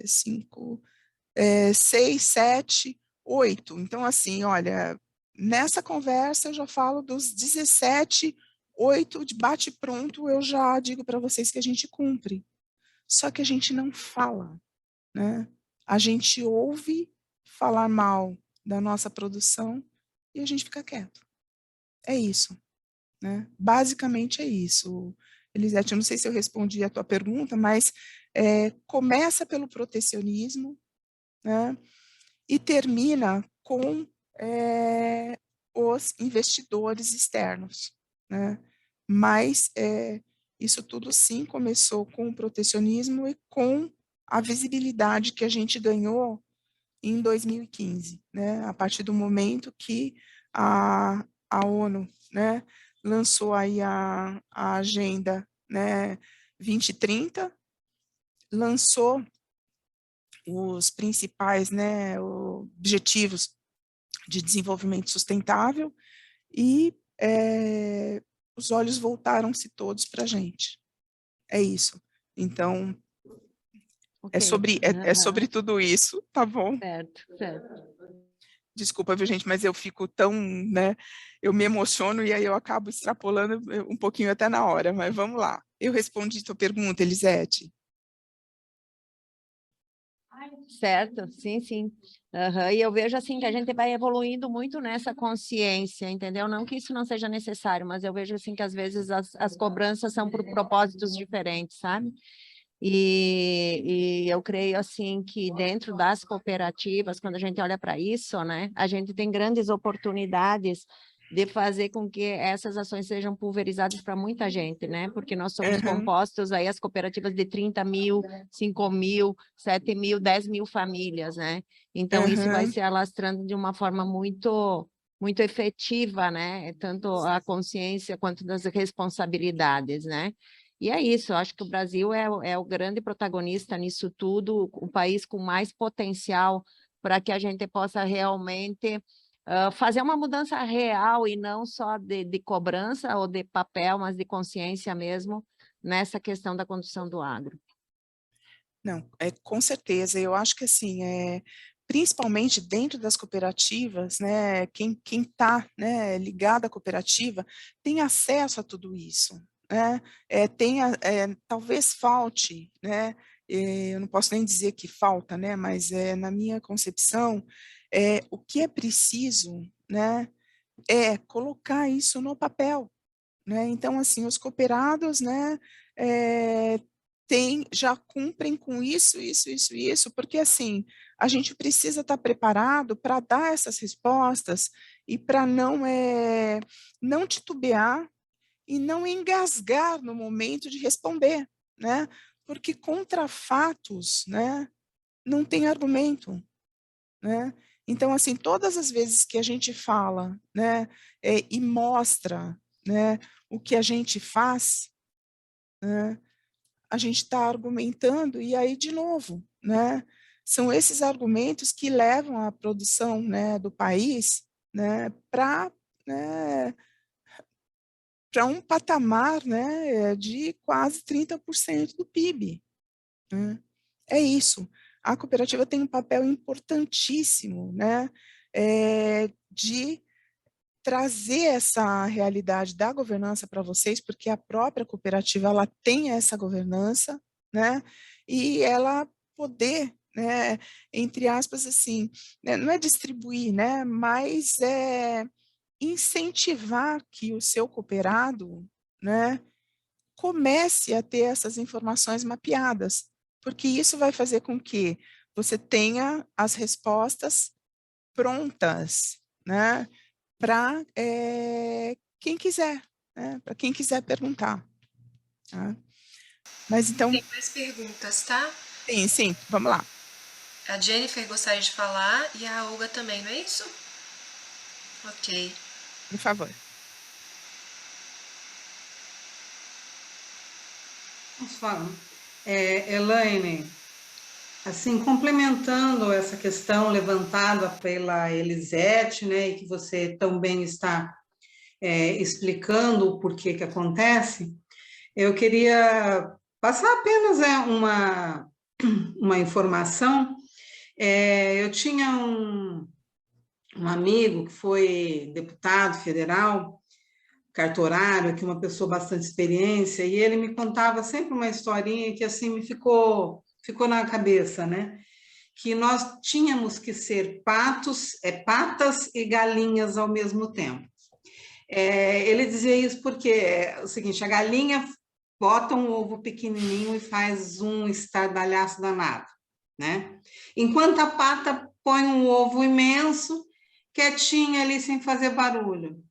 5, 6, 7, 8. Então, assim, olha, nessa conversa eu já falo dos 17, 8 de bate-pronto, eu já digo para vocês que a gente cumpre. Só que a gente não fala, né? A gente ouve falar mal da nossa produção e a gente fica quieto. É isso, né? Basicamente é isso. Elisete, eu não sei se eu respondi a tua pergunta, mas começa pelo protecionismo, né? E termina com os investidores externos, né? Mas isso tudo sim começou com o protecionismo e com a visibilidade que a gente ganhou em 2015, né? A partir do momento que a ONU, né, lançou aí a Agenda, né, 2030, lançou os principais, né, objetivos de desenvolvimento sustentável e os olhos voltaram-se todos para a gente. É isso. Então,
Ok.
é sobre tudo isso, tá bom?
Certo, certo.
Desculpa, viu, gente, mas eu fico tão, né, eu me emociono e aí eu acabo extrapolando um pouquinho até na hora, mas vamos lá. Eu respondi tua pergunta, Elisete?
Certo, sim, sim. Aham. E eu vejo assim que a gente vai evoluindo muito nessa consciência, entendeu? Não que isso não seja necessário, mas eu vejo assim que às vezes as cobranças são por propósitos diferentes, sabe? E eu creio assim que dentro das cooperativas, quando a gente olha para isso, né, a gente tem grandes oportunidades de fazer com que essas ações sejam pulverizadas para muita gente, né? Porque nós somos compostos aí as cooperativas de 30 mil, 5 mil, 7 mil, 10 mil famílias, né? Então isso vai se alastrando de uma forma muito efetiva, né? Tanto a consciência quanto das responsabilidades, né? E é isso, eu acho que o Brasil é o grande protagonista nisso tudo, o país com mais potencial para que a gente possa realmente fazer uma mudança real e não só de cobrança ou de papel, mas de consciência mesmo nessa questão da condução do agro.
Não, com certeza. Eu acho que assim, principalmente dentro das cooperativas, né, quem está, né, ligado à cooperativa tem acesso a tudo isso, né? Talvez falte, né? Eu não posso nem dizer que falta, né? Mas na minha concepção, o que é preciso, né, é colocar isso no papel, né? Então, assim, os cooperados, né, já cumprem com isso, porque, assim, a gente precisa estar preparado para dar essas respostas e para não titubear e não engasgar no momento de responder, né? Porque contra fatos, né, não tem argumento, né? Então, assim, todas as vezes que a gente fala, né, e mostra, né, o que a gente faz, né, a gente está argumentando e aí, de novo, né, são esses argumentos que levam a produção, né, do país, né, né, para um patamar, né, de quase 30% do PIB, né? É isso. A cooperativa tem um papel importantíssimo, né, de trazer essa realidade da governança para vocês, porque a própria cooperativa ela tem essa governança, né, e ela poder, né, entre aspas, assim, né, não é distribuir, né, mas incentivar que o seu cooperado, né, comece a ter essas informações mapeadas, porque isso vai fazer com que você tenha as respostas prontas, né, para quem quiser, né, para quem quiser perguntar. Tá? Mas então,
Tem mais perguntas, tá?
sim, vamos lá.
A Jennifer gostaria de falar e a Olga também, não é isso? Ok.
Por favor.
Posso falar? Elaine, assim, complementando essa questão levantada pela Elisete, né, e que você também está explicando o porquê que acontece, eu queria Passar apenas uma informação. Eu tinha um amigo que foi deputado federal, cartorário, aqui uma pessoa bastante experiência, e ele me contava sempre uma historinha que assim me ficou na cabeça, né? Que nós tínhamos que ser patas e galinhas ao mesmo tempo. Ele dizia isso porque é o seguinte: a galinha bota um ovo pequenininho e faz um estardalhaço danado, né? Enquanto a pata põe um ovo imenso, quietinha ali sem fazer barulho.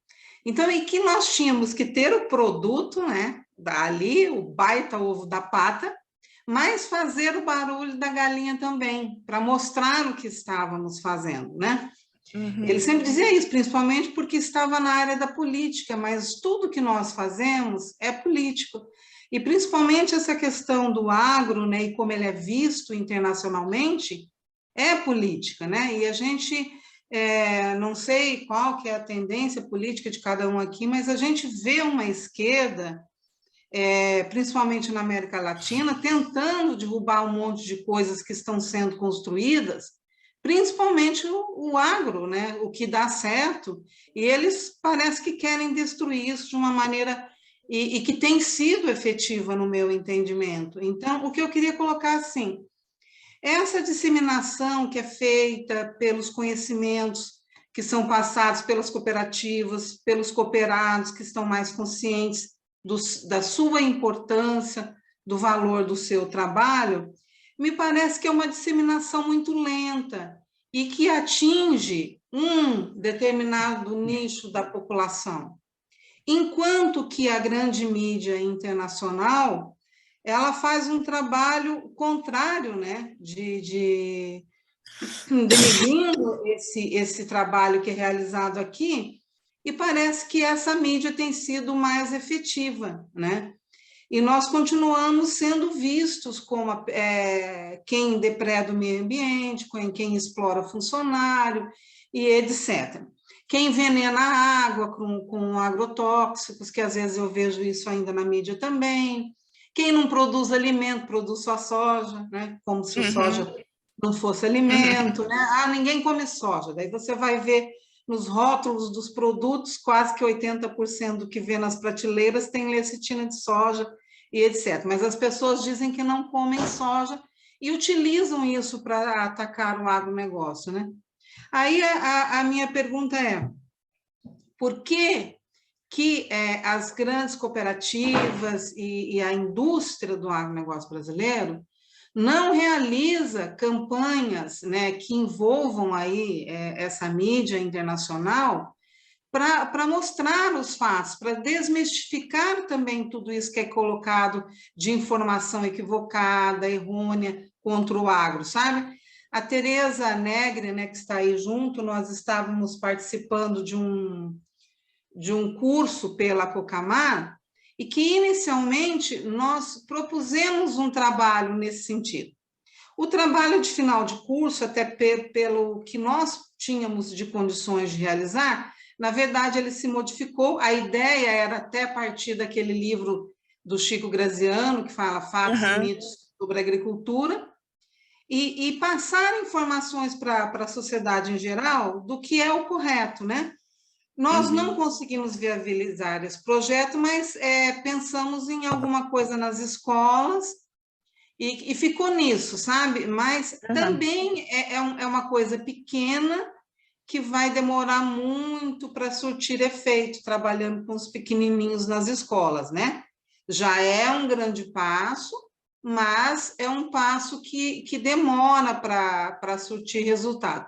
Então, e que nós tínhamos que ter o produto, né? Ali, o baita ovo da pata, mas fazer o barulho da galinha também, para mostrar o que estávamos fazendo, né? Ele sempre dizia isso, principalmente porque estava na área da política, mas tudo que nós fazemos é político. E principalmente essa questão do agro, né, e como ele é visto internacionalmente, é política, né? E a gente, não sei qual que é a tendência política de cada um aqui, mas a gente vê uma esquerda, principalmente na América Latina, tentando derrubar um monte de coisas que estão sendo construídas, principalmente o agro, né? O que dá certo, e eles parece que querem destruir isso de uma maneira e que tem sido efetiva no meu entendimento. Então, o que eu queria colocar assim, essa disseminação que é feita pelos conhecimentos que são passados pelas cooperativas, pelos cooperados que estão mais conscientes da sua importância, do valor do seu trabalho, me parece que é uma disseminação muito lenta e que atinge um determinado nicho da população. Enquanto que a grande mídia internacional, ela faz um trabalho contrário, né, denegrindo esse trabalho que é realizado aqui, e parece que essa mídia tem sido mais efetiva, né? E nós continuamos sendo vistos como quem depreda o meio ambiente, quem explora funcionário e etc. Quem envenena a água com agrotóxicos, que às vezes eu vejo isso ainda na mídia também. Quem não produz alimento, produz só soja, né? Como se o soja não fosse alimento, né? Ah, ninguém come soja. Daí você vai ver nos rótulos dos produtos, quase que 80% do que vê nas prateleiras tem lecitina de soja e etc. Mas as pessoas dizem que não comem soja e utilizam isso para atacar o agronegócio, né? Aí a minha pergunta é, por que as grandes cooperativas e a indústria do agronegócio brasileiro não realiza campanhas, né, que envolvam aí essa mídia internacional para mostrar os fatos, para desmistificar também tudo isso que é colocado de informação equivocada, errônea contra o agro, sabe? A Tereza Negre, né, que está aí junto, nós estávamos participando de um curso pela Cocamar, e que inicialmente nós propusemos um trabalho nesse sentido. O trabalho de final de curso, até pelo que nós tínhamos de condições de realizar, na verdade ele se modificou, a ideia era até partir daquele livro do Chico Graziano, que fala Fatos e Mitos sobre a Agricultura, e passar informações para a sociedade em geral do que é o correto, né? Nós não conseguimos viabilizar esse projeto, mas pensamos em alguma coisa nas escolas e ficou nisso, sabe? Mas também é uma coisa pequena que vai demorar muito para surtir efeito, trabalhando com os pequenininhos nas escolas, né? Já é um grande passo, mas é um passo que demora para surtir resultado.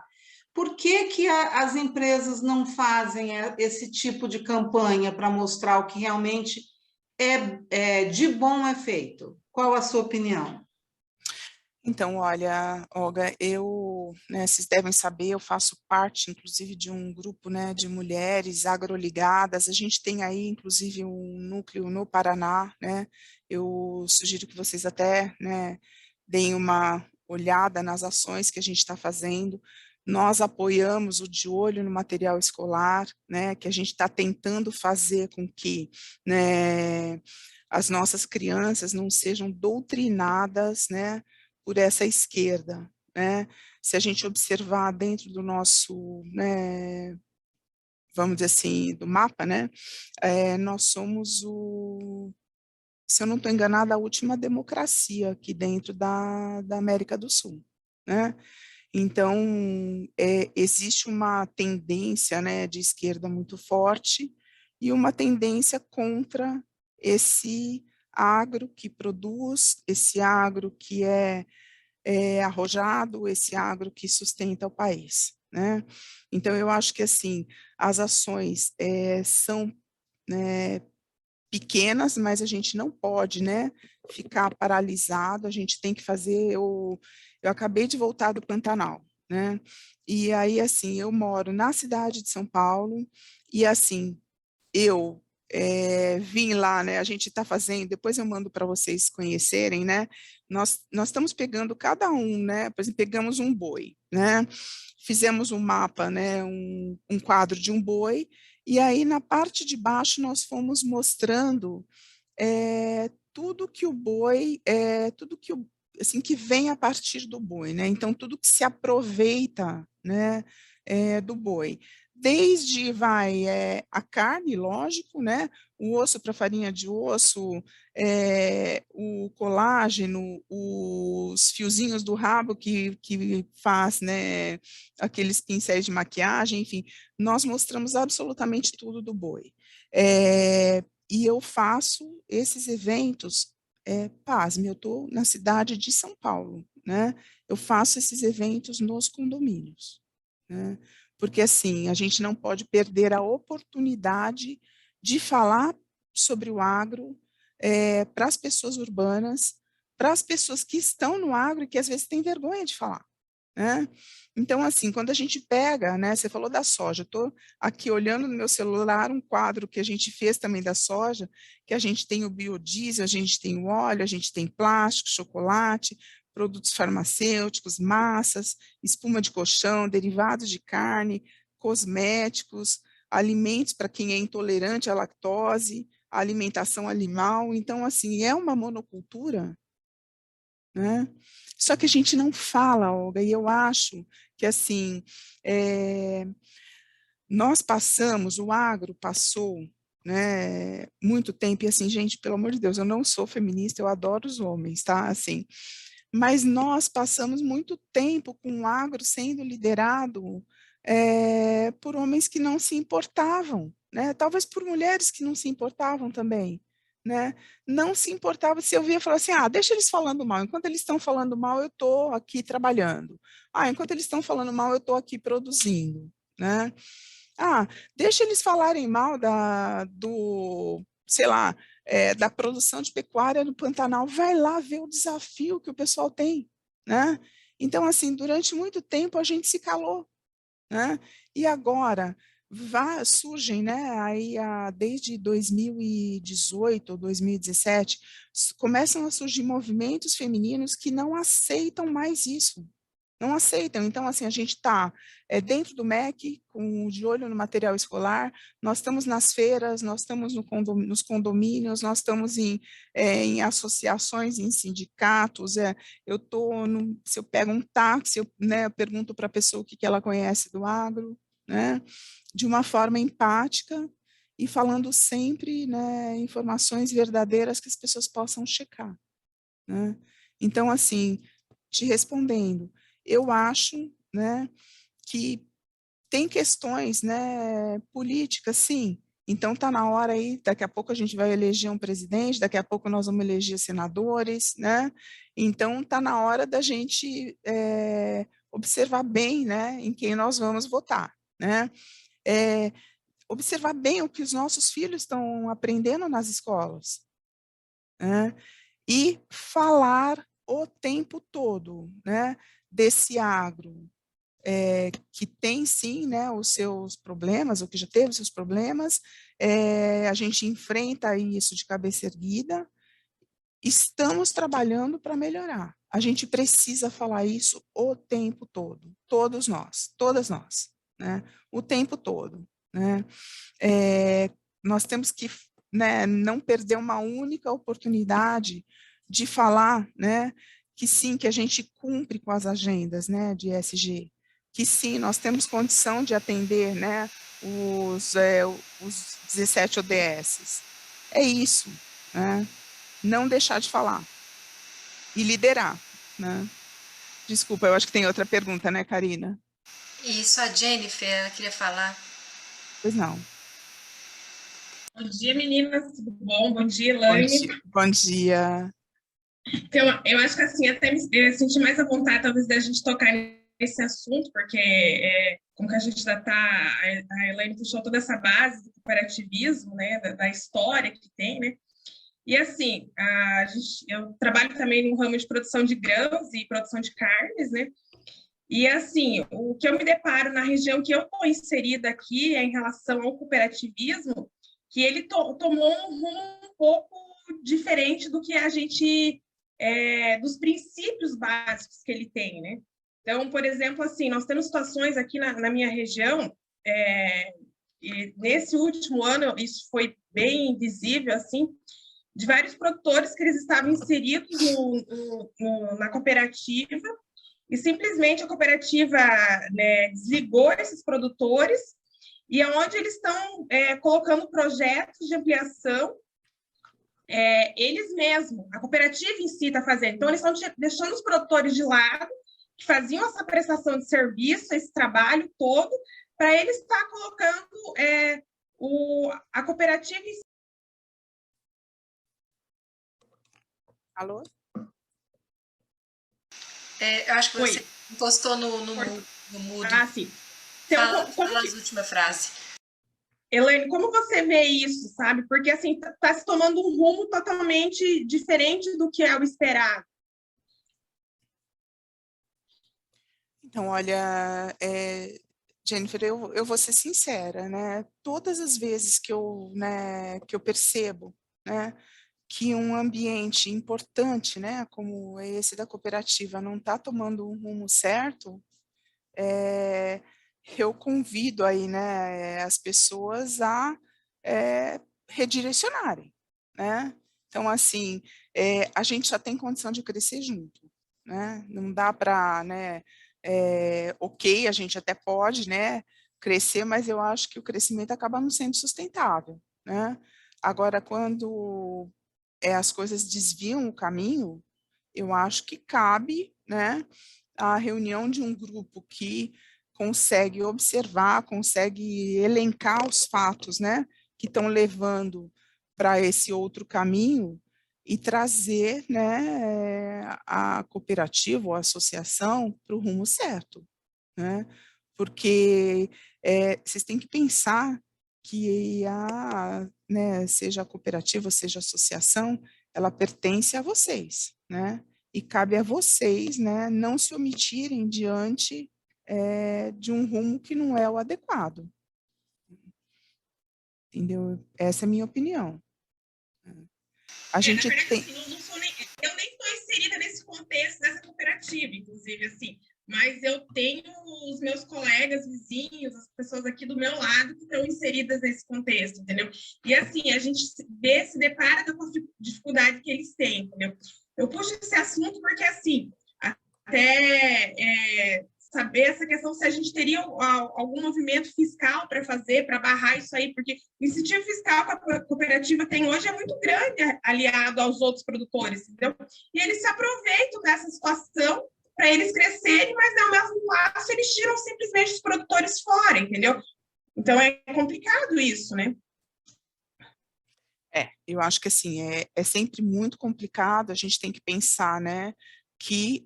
Por que as empresas não fazem esse tipo de campanha para mostrar o que realmente de bom é feito? Qual a sua opinião?
Então, olha, Olga, vocês devem saber, eu faço parte, inclusive, de um grupo, né, de mulheres agroligadas. A gente tem aí, inclusive, um núcleo no Paraná, né? Eu sugiro que vocês até, né, deem uma olhada nas ações que a gente está fazendo. Nós apoiamos o De Olho no Material Escolar, né, que a gente está tentando fazer com que, né, as nossas crianças não sejam doutrinadas, né, por essa esquerda, né? Se a gente observar dentro do nosso, né, vamos dizer assim, do mapa, né, nós somos se eu não estou enganada, a última democracia aqui dentro da América do Sul, né? Então, existe uma tendência, né, de esquerda muito forte e uma tendência contra esse agro que produz, esse agro que é arrojado, esse agro que sustenta o país, né? Então, eu acho que, assim, as ações são, né, pequenas, mas a gente não pode, né, ficar paralisado, a gente tem que fazer, eu acabei de voltar do Pantanal, né, e aí, assim, eu moro na cidade de São Paulo, e assim, eu vim lá, né, a gente está fazendo, depois eu mando para vocês conhecerem, né, nós estamos pegando cada um, né, por exemplo, pegamos um boi, né, fizemos um mapa, né, um quadro de um boi, e aí na parte de baixo nós fomos mostrando tudo que o boi, tudo que assim, que vem a partir do boi, né? Então, tudo que se aproveita, né, do boi. Desde, a carne, lógico, né? O osso para farinha de osso, o colágeno, os fiozinhos do rabo que faz, né, aqueles pincéis de maquiagem, enfim, nós mostramos absolutamente tudo do boi. E eu faço esses eventos, pasme, eu estou na cidade de São Paulo, né? Eu faço esses eventos nos condomínios, né? Porque, assim, a gente não pode perder a oportunidade de falar sobre o agro para as pessoas urbanas, para as pessoas que estão no agro e que às vezes têm vergonha de falar, né? Então, assim, quando a gente pega, né, você falou da soja, eu estou aqui olhando no meu celular um quadro que a gente fez também da soja, que a gente tem o biodiesel, a gente tem o óleo, a gente tem plástico, chocolate, produtos farmacêuticos, massas, espuma de colchão, derivados de carne, cosméticos, alimentos para quem é intolerante à lactose, alimentação animal. Então, assim, é uma monocultura, né? Só que a gente não fala, Olga, e eu acho que, assim, nós passamos, o agro passou, né, muito tempo, e assim, gente, pelo amor de Deus, eu não sou feminista, eu adoro os homens, tá, assim, mas nós passamos muito tempo com o agro sendo liderado por homens que não se importavam, né, talvez por mulheres que não se importavam também, né, não se importava se eu via falar assim, deixa eles falando mal, enquanto eles estão falando mal, eu estou aqui trabalhando, enquanto eles estão falando mal, eu estou aqui produzindo, né, deixa eles falarem mal sei lá, da produção de pecuária no Pantanal, vai lá ver o desafio que o pessoal tem, né? Então, assim, durante muito tempo a gente se calou, né? E agora surgem, né, aí desde 2018 ou 2017, começam a surgir movimentos femininos que não aceitam mais isso, não aceitam. Então, assim, a gente está dentro do MEC, de olho no material escolar, nós estamos nas feiras, nós estamos nos condomínios, nós estamos em associações, em sindicatos, se eu pego um táxi, eu pergunto para a pessoa o que ela conhece do agro, né, de uma forma empática e falando sempre, né, informações verdadeiras que as pessoas possam checar, né. Então, assim, te respondendo, eu acho, né, que tem questões, né, políticas, sim. Então está na hora aí, daqui a pouco a gente vai eleger um presidente, daqui a pouco nós vamos eleger senadores, né? Então está na hora da gente observar bem, né, em quem nós vamos votar, né? Observar bem o que os nossos filhos estão aprendendo nas escolas, né? E falar o tempo todo, né, desse agro, que tem sim, né, os seus problemas, ou que já teve os seus problemas, a gente enfrenta isso de cabeça erguida, estamos trabalhando para melhorar. A gente precisa falar isso o tempo todo, todos nós, todas nós, né, o tempo todo, né, nós temos que, né, não perder uma única oportunidade de falar, né, que sim, que a gente cumpre com as agendas, né, de ESG, que sim, nós temos condição de atender, né, os 17 ODSs. É isso, né, não deixar de falar e liderar, né. Desculpa, eu acho que tem outra pergunta, né, Karina?
Isso, a Jennifer, ela queria falar.
Pois não.
Bom dia, meninas, tudo bom? Bom dia,
Bom
Elaine.
dia. Bom dia.
Então, eu acho que assim, até me senti mais à vontade, talvez, da gente tocar nesse assunto, porque como que a gente já está, a Elaine puxou toda essa base do cooperativismo, né, da história que tem, né? E assim, eu trabalho também no ramo de produção de grãos e produção de carnes, né? E assim, o que eu me deparo na região que eu estou inserida aqui é em relação ao cooperativismo, que ele tomou um rumo um pouco diferente do que a gente, dos princípios básicos que ele tem, né? Então, por exemplo, assim, nós temos situações aqui na minha região, e nesse último ano isso foi bem visível, assim, de vários produtores que eles estavam inseridos na cooperativa, e simplesmente a cooperativa, né, desligou esses produtores, e onde eles estão colocando projetos de ampliação, eles mesmos, a cooperativa em si está fazendo. Então, eles estão deixando os produtores de lado, que faziam essa prestação de serviço, esse trabalho todo, para eles estar colocando a cooperativa em si.
Alô?
Eu acho que você
Oi.
encostou no mudo.
Ah, sim. Então,
Fala as últimas frases.
Elaine, como você vê isso, sabe? Porque, assim, está se tomando um rumo totalmente diferente do que é o esperado.
Então, olha, Jennifer, eu vou ser sincera, né? Todas as vezes que eu percebo, né, que um ambiente importante, né, como esse da cooperativa, não está tomando um rumo certo, eu convido aí, né, as pessoas a redirecionarem, né? Então, assim, a gente só tem condição de crescer junto, né? Não dá para, né, ok, a gente até pode, né, crescer, mas eu acho que o crescimento acaba não sendo sustentável, né? Agora, quando as coisas desviam o caminho, eu acho que cabe, né, a reunião de um grupo que consegue observar, consegue elencar os fatos, né, que estão levando para esse outro caminho e trazer, né, a cooperativa ou a associação para o rumo certo, né? Porque vocês têm que pensar que né, seja a cooperativa, seja a associação, ela pertence a vocês, né? E cabe a vocês, né, não se omitirem diante de um rumo que não é o adequado. Entendeu? Essa é a minha opinião. A gente
Na verdade,
tem...
assim, eu nem estou inserida nesse contexto dessa cooperativa, inclusive, assim, mas eu tenho os meus colegas, vizinhos, as pessoas aqui do meu lado que estão inseridas nesse contexto, entendeu? E, assim, a gente se depara com a dificuldade que eles têm, entendeu? Eu puxo esse assunto porque, assim, até saber essa questão se a gente teria algum movimento fiscal para fazer, para barrar isso aí, porque o incentivo fiscal que a cooperativa tem hoje é muito grande, aliado aos outros produtores, entendeu? E eles se aproveitam dessa situação para eles crescerem, mas ao mesmo passo eles tiram simplesmente os produtores fora, entendeu? Então é complicado isso, né?
Eu acho que assim, é sempre muito complicado, a gente tem que pensar, né, que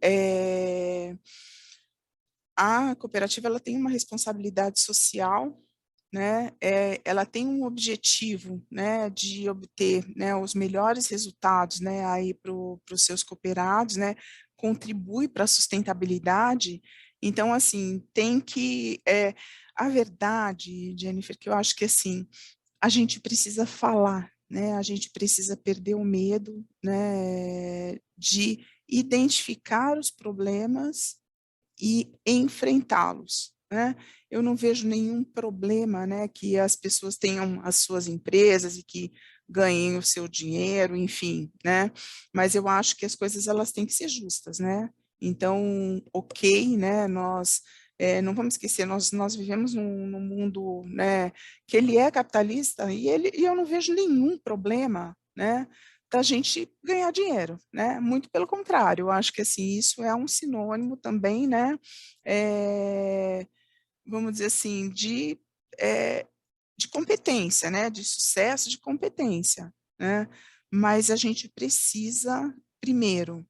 a cooperativa ela tem uma responsabilidade social, né, ela tem um objetivo, né, de obter, né, os melhores resultados, né, aí para os seus cooperados, né, contribui para a sustentabilidade. Então, assim, tem que, a verdade, Jennifer, que eu acho que, assim, a gente precisa falar, né, a gente precisa perder o medo, né, de identificar os problemas e enfrentá-los, né? Eu não vejo nenhum problema, né, que as pessoas tenham as suas empresas e que ganhem o seu dinheiro, enfim, né? Mas eu acho que as coisas elas têm que ser justas, né? Então, ok, né? Nós não vamos esquecer, nós vivemos num mundo, né, que ele é capitalista e eu não vejo nenhum problema, né, da gente ganhar dinheiro, né? Muito pelo contrário, eu acho que assim isso é um sinônimo também, né? Vamos dizer assim, de competência, né? De sucesso, de competência, né? Mas a gente precisa, primeiro,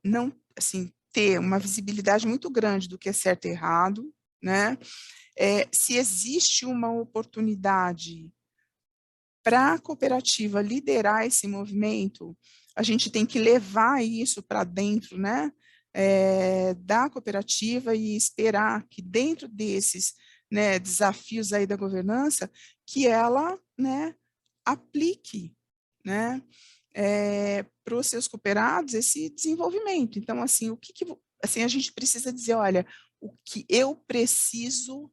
não, assim, ter uma visibilidade muito grande do que é certo e errado, né? Se existe uma oportunidade para a cooperativa liderar esse movimento, a gente tem que levar isso para dentro, né? Da cooperativa e esperar que dentro desses, né, desafios aí da governança, que ela, né, aplique, né, para os seus cooperados esse desenvolvimento. Então, assim, assim, a gente precisa dizer, olha, o que eu preciso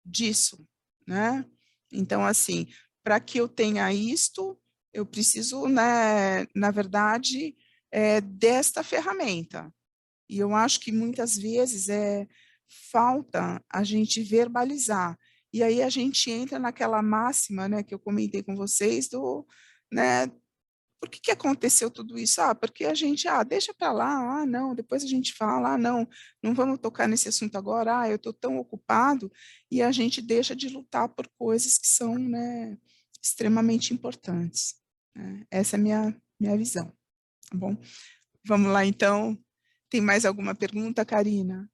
disso, né? Então, assim, para que eu tenha isto, eu preciso, né, na verdade, desta ferramenta. E eu acho que muitas vezes falta a gente verbalizar. E aí a gente entra naquela máxima, né, que eu comentei com vocês, né, por que aconteceu tudo isso? Porque a gente, deixa para lá, não, depois a gente fala, não, não vamos tocar nesse assunto agora, eu estou tão ocupado, e a gente deixa de lutar por coisas que são, né, extremamente importantes, né? Essa é a minha visão, tá bom? Vamos lá, então. Tem mais alguma pergunta, Karina?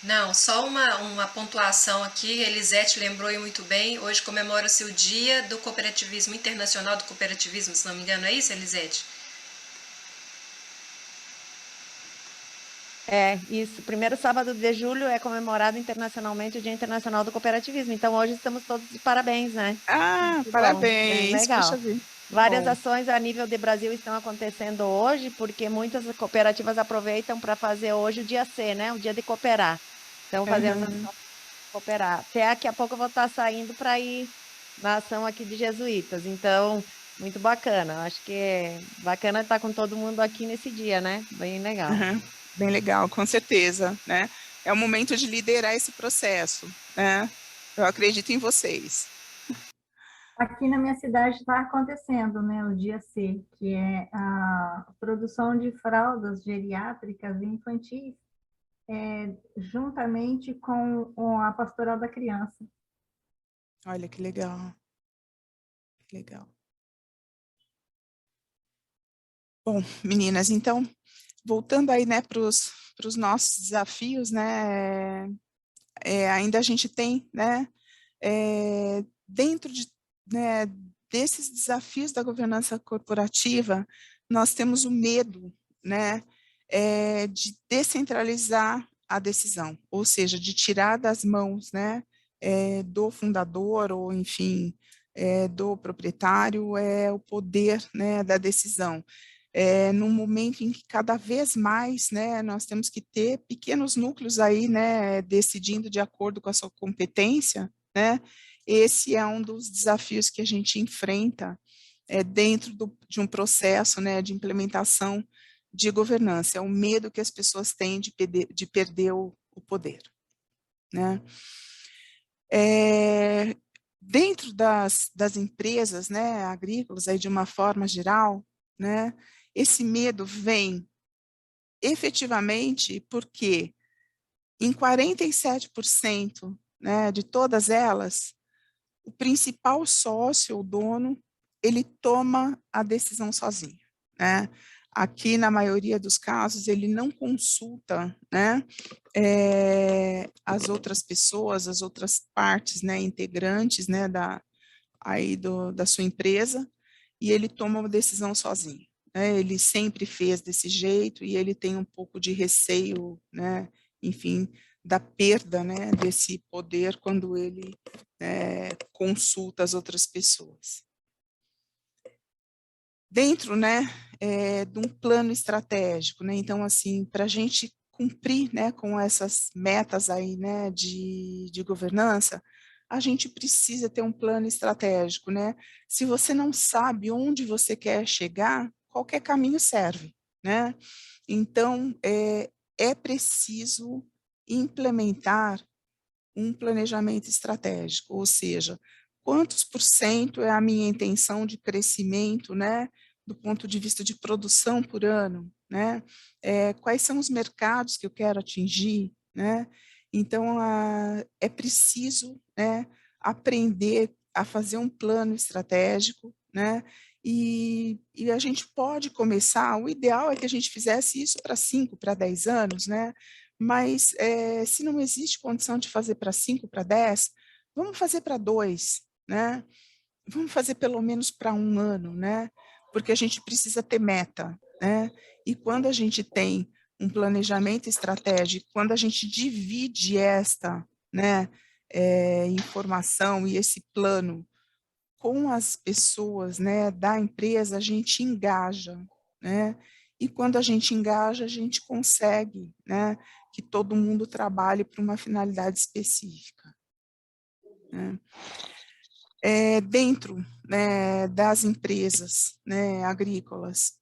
Não, só uma pontuação aqui, Elisete lembrou muito bem, hoje comemora-se o Dia do Cooperativismo Internacional do Cooperativismo, se não me engano, é isso, Elisete?
Isso. Primeiro sábado de julho é comemorado internacionalmente o Dia Internacional do Cooperativismo. Então, hoje estamos todos de parabéns, né? Muito bom, bem
Parabéns,
legal.
puxa vida.
Várias
Bom.
ações a nível de Brasil estão acontecendo hoje, porque muitas cooperativas aproveitam para fazer hoje o dia C, né? O dia de cooperar. Então, fazer as ações de cooperar. Até daqui a pouco eu vou estar saindo para ir na ação aqui de jesuítas. Então, muito bacana. Acho que é bacana estar com todo mundo aqui nesse dia, né? Bem legal.
Bem legal, com certeza, né? É o momento de liderar esse processo, né? Eu acredito em vocês.
Aqui na minha cidade está acontecendo, né, o Dia C, que é a produção de fraldas geriátricas e infantis, juntamente com a Pastoral da Criança.
Olha que legal. Que legal. Bom, meninas, então, voltando aí, né, para os nossos desafios, né, ainda a gente tem, né, dentro né, desses desafios da governança corporativa, nós temos o medo, né, de descentralizar a decisão, ou seja, de tirar das mãos, né, do fundador ou, enfim, do proprietário o poder, né, da decisão. Num momento em que cada vez mais, né, nós temos que ter pequenos núcleos aí, né, decidindo de acordo com a sua competência, né, esse é um dos desafios que a gente enfrenta dentro de um processo, né, de implementação de governança, é o medo que as pessoas têm de perder o poder, né. Dentro das empresas, né, agrícolas, aí de uma forma geral, né, esse medo vem efetivamente porque em 47%, né, de todas elas, o principal sócio, o dono, ele toma a decisão sozinho, né? Aqui, na maioria dos casos, ele não consulta, né, as outras pessoas, as outras partes, né, integrantes, né, da sua empresa, e ele toma uma decisão sozinho. Né? Ele sempre fez desse jeito e ele tem um pouco de receio, né, enfim, da perda, né, desse poder quando ele consulta as outras pessoas. Dentro, né, de um plano estratégico, né, então, assim, para a gente cumprir, né, com essas metas aí, né, de governança, a gente precisa ter um plano estratégico, né? Se você não sabe onde você quer chegar, qualquer caminho serve, né? Então, é preciso implementar um planejamento estratégico, ou seja, quantos por cento é a minha intenção de crescimento, né, do ponto de vista de produção por ano, né, quais são os mercados que eu quero atingir, né, então é preciso, né, aprender a fazer um plano estratégico, né, e a gente pode começar, o ideal é que a gente fizesse isso para 5, para 10 anos, né, mas se não existe condição de fazer para 5, para 10, vamos fazer para 2, né? Vamos fazer pelo menos para 1 ano, né? Porque a gente precisa ter meta, né? E quando a gente tem um planejamento estratégico, quando a gente divide esta, né, informação e esse plano com as pessoas, né, da empresa, a gente engaja, né? E quando a gente engaja, a gente consegue, né, que todo mundo trabalhe para uma finalidade específica, né? Dentro, né, das empresas, né, agrícolas,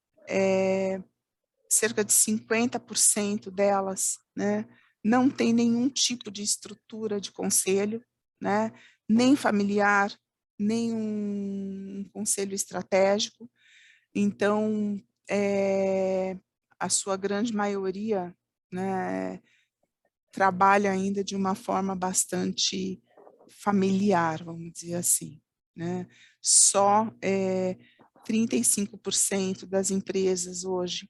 cerca de 50% delas, né, não tem nenhum tipo de estrutura de conselho, né, nem familiar, nem um conselho estratégico. Então, a sua grande maioria, né, trabalha ainda de uma forma bastante familiar, vamos dizer assim, né? Só 35% das empresas hoje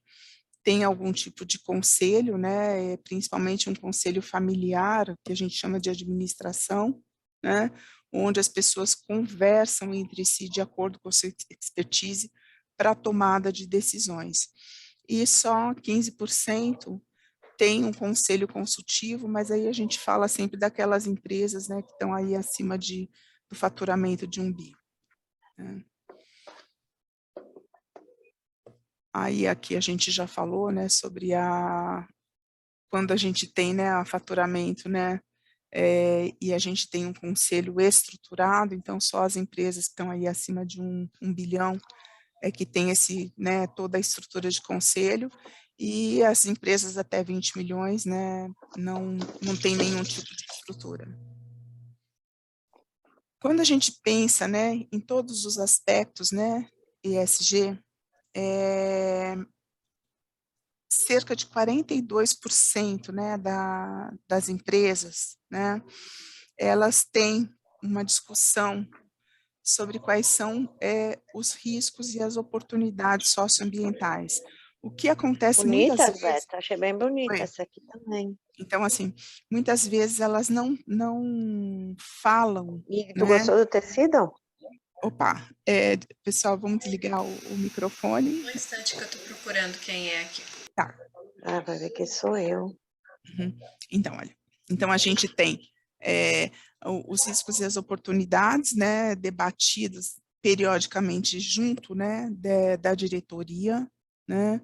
tem algum tipo de conselho, né? Principalmente um conselho familiar, que a gente chama de administração, né? Onde as pessoas conversam entre si de acordo com a sua expertise para a tomada de decisões. E só 15% tem um conselho consultivo, mas aí a gente fala sempre daquelas empresas, né, que estão aí acima do faturamento de 1 bi. Né? Aí aqui a gente já falou, né, sobre quando a gente tem, né, a faturamento, né, e a gente tem um conselho estruturado, então só as empresas que estão aí acima de 1 bilhão que tem né, toda a estrutura de conselho, e as empresas até 20 milhões, né, não tem nenhum tipo de estrutura. Quando a gente pensa, né, em todos os aspectos, né, ESG, cerca de 42%, né, das empresas, né, elas têm uma discussão sobre quais são os riscos e as oportunidades socioambientais. O que acontece muitas
Bonita,
vezes...
Zeta, achei bem bonita
Oi.
essa aqui também.
Então, assim, muitas vezes elas não falam,
E tu
né?
gostou do tecido?
Opa, pessoal, vamos desligar o microfone.
Um instante que eu estou procurando quem é aqui.
Tá.
Ah, vai ver que sou eu.
Uhum. Então, olha, então a gente tem os riscos e as oportunidades, né, debatidos periodicamente junto, né, da diretoria, né,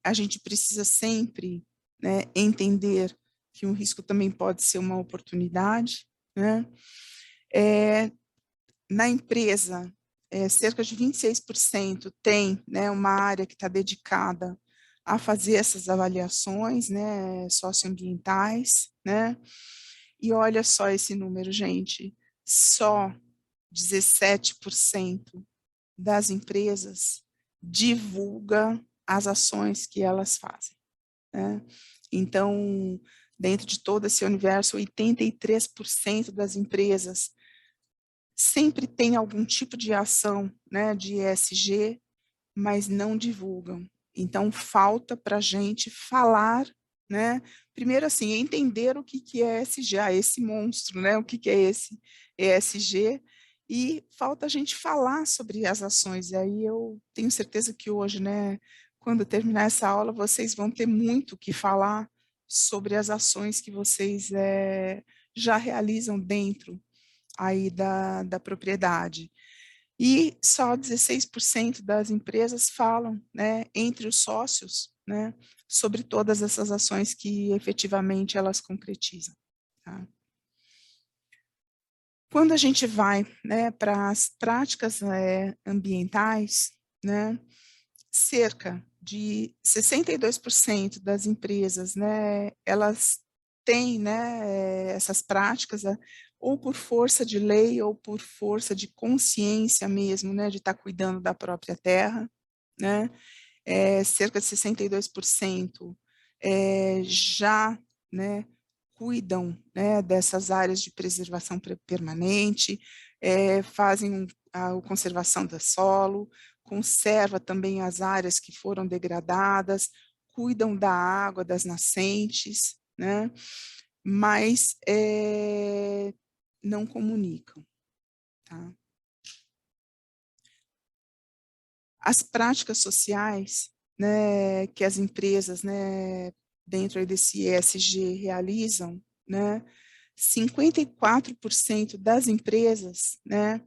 a gente precisa sempre, né, entender que um risco também pode ser uma oportunidade, né, na empresa, cerca de 26% tem, né, uma área que está dedicada a fazer essas avaliações, né, socioambientais, né, e olha só esse número, gente, só 17% das empresas divulga as ações que elas fazem, né? Então, dentro de todo esse universo, 83% das empresas sempre tem algum tipo de ação, né, de ESG, mas não divulgam. Então, falta para a gente falar, né, primeiro assim, entender o que é ESG, esse monstro, né, o que é esse ESG, e falta a gente falar sobre as ações. E aí eu tenho certeza que hoje, né, quando terminar essa aula, vocês vão ter muito o que falar sobre as ações que vocês já realizam dentro aí da propriedade. E só 16% das empresas falam, né, entre os sócios, né, sobre todas essas ações que efetivamente elas concretizam. Tá? Quando a gente vai, né, para as práticas ambientais, né, cerca de 62% das empresas, né, elas têm, né, essas práticas, ou por força de lei ou por força de consciência mesmo, né, de estar cuidando da própria terra, né, cerca de 62% já, né, cuidam, né, dessas áreas de preservação permanente, fazem a conservação do solo, conserva também as áreas que foram degradadas, cuidam da água, das nascentes, né, mas não comunicam, tá? As práticas sociais, né, que as empresas, né, dentro aí desse ESG realizam, né, 54% das empresas, né,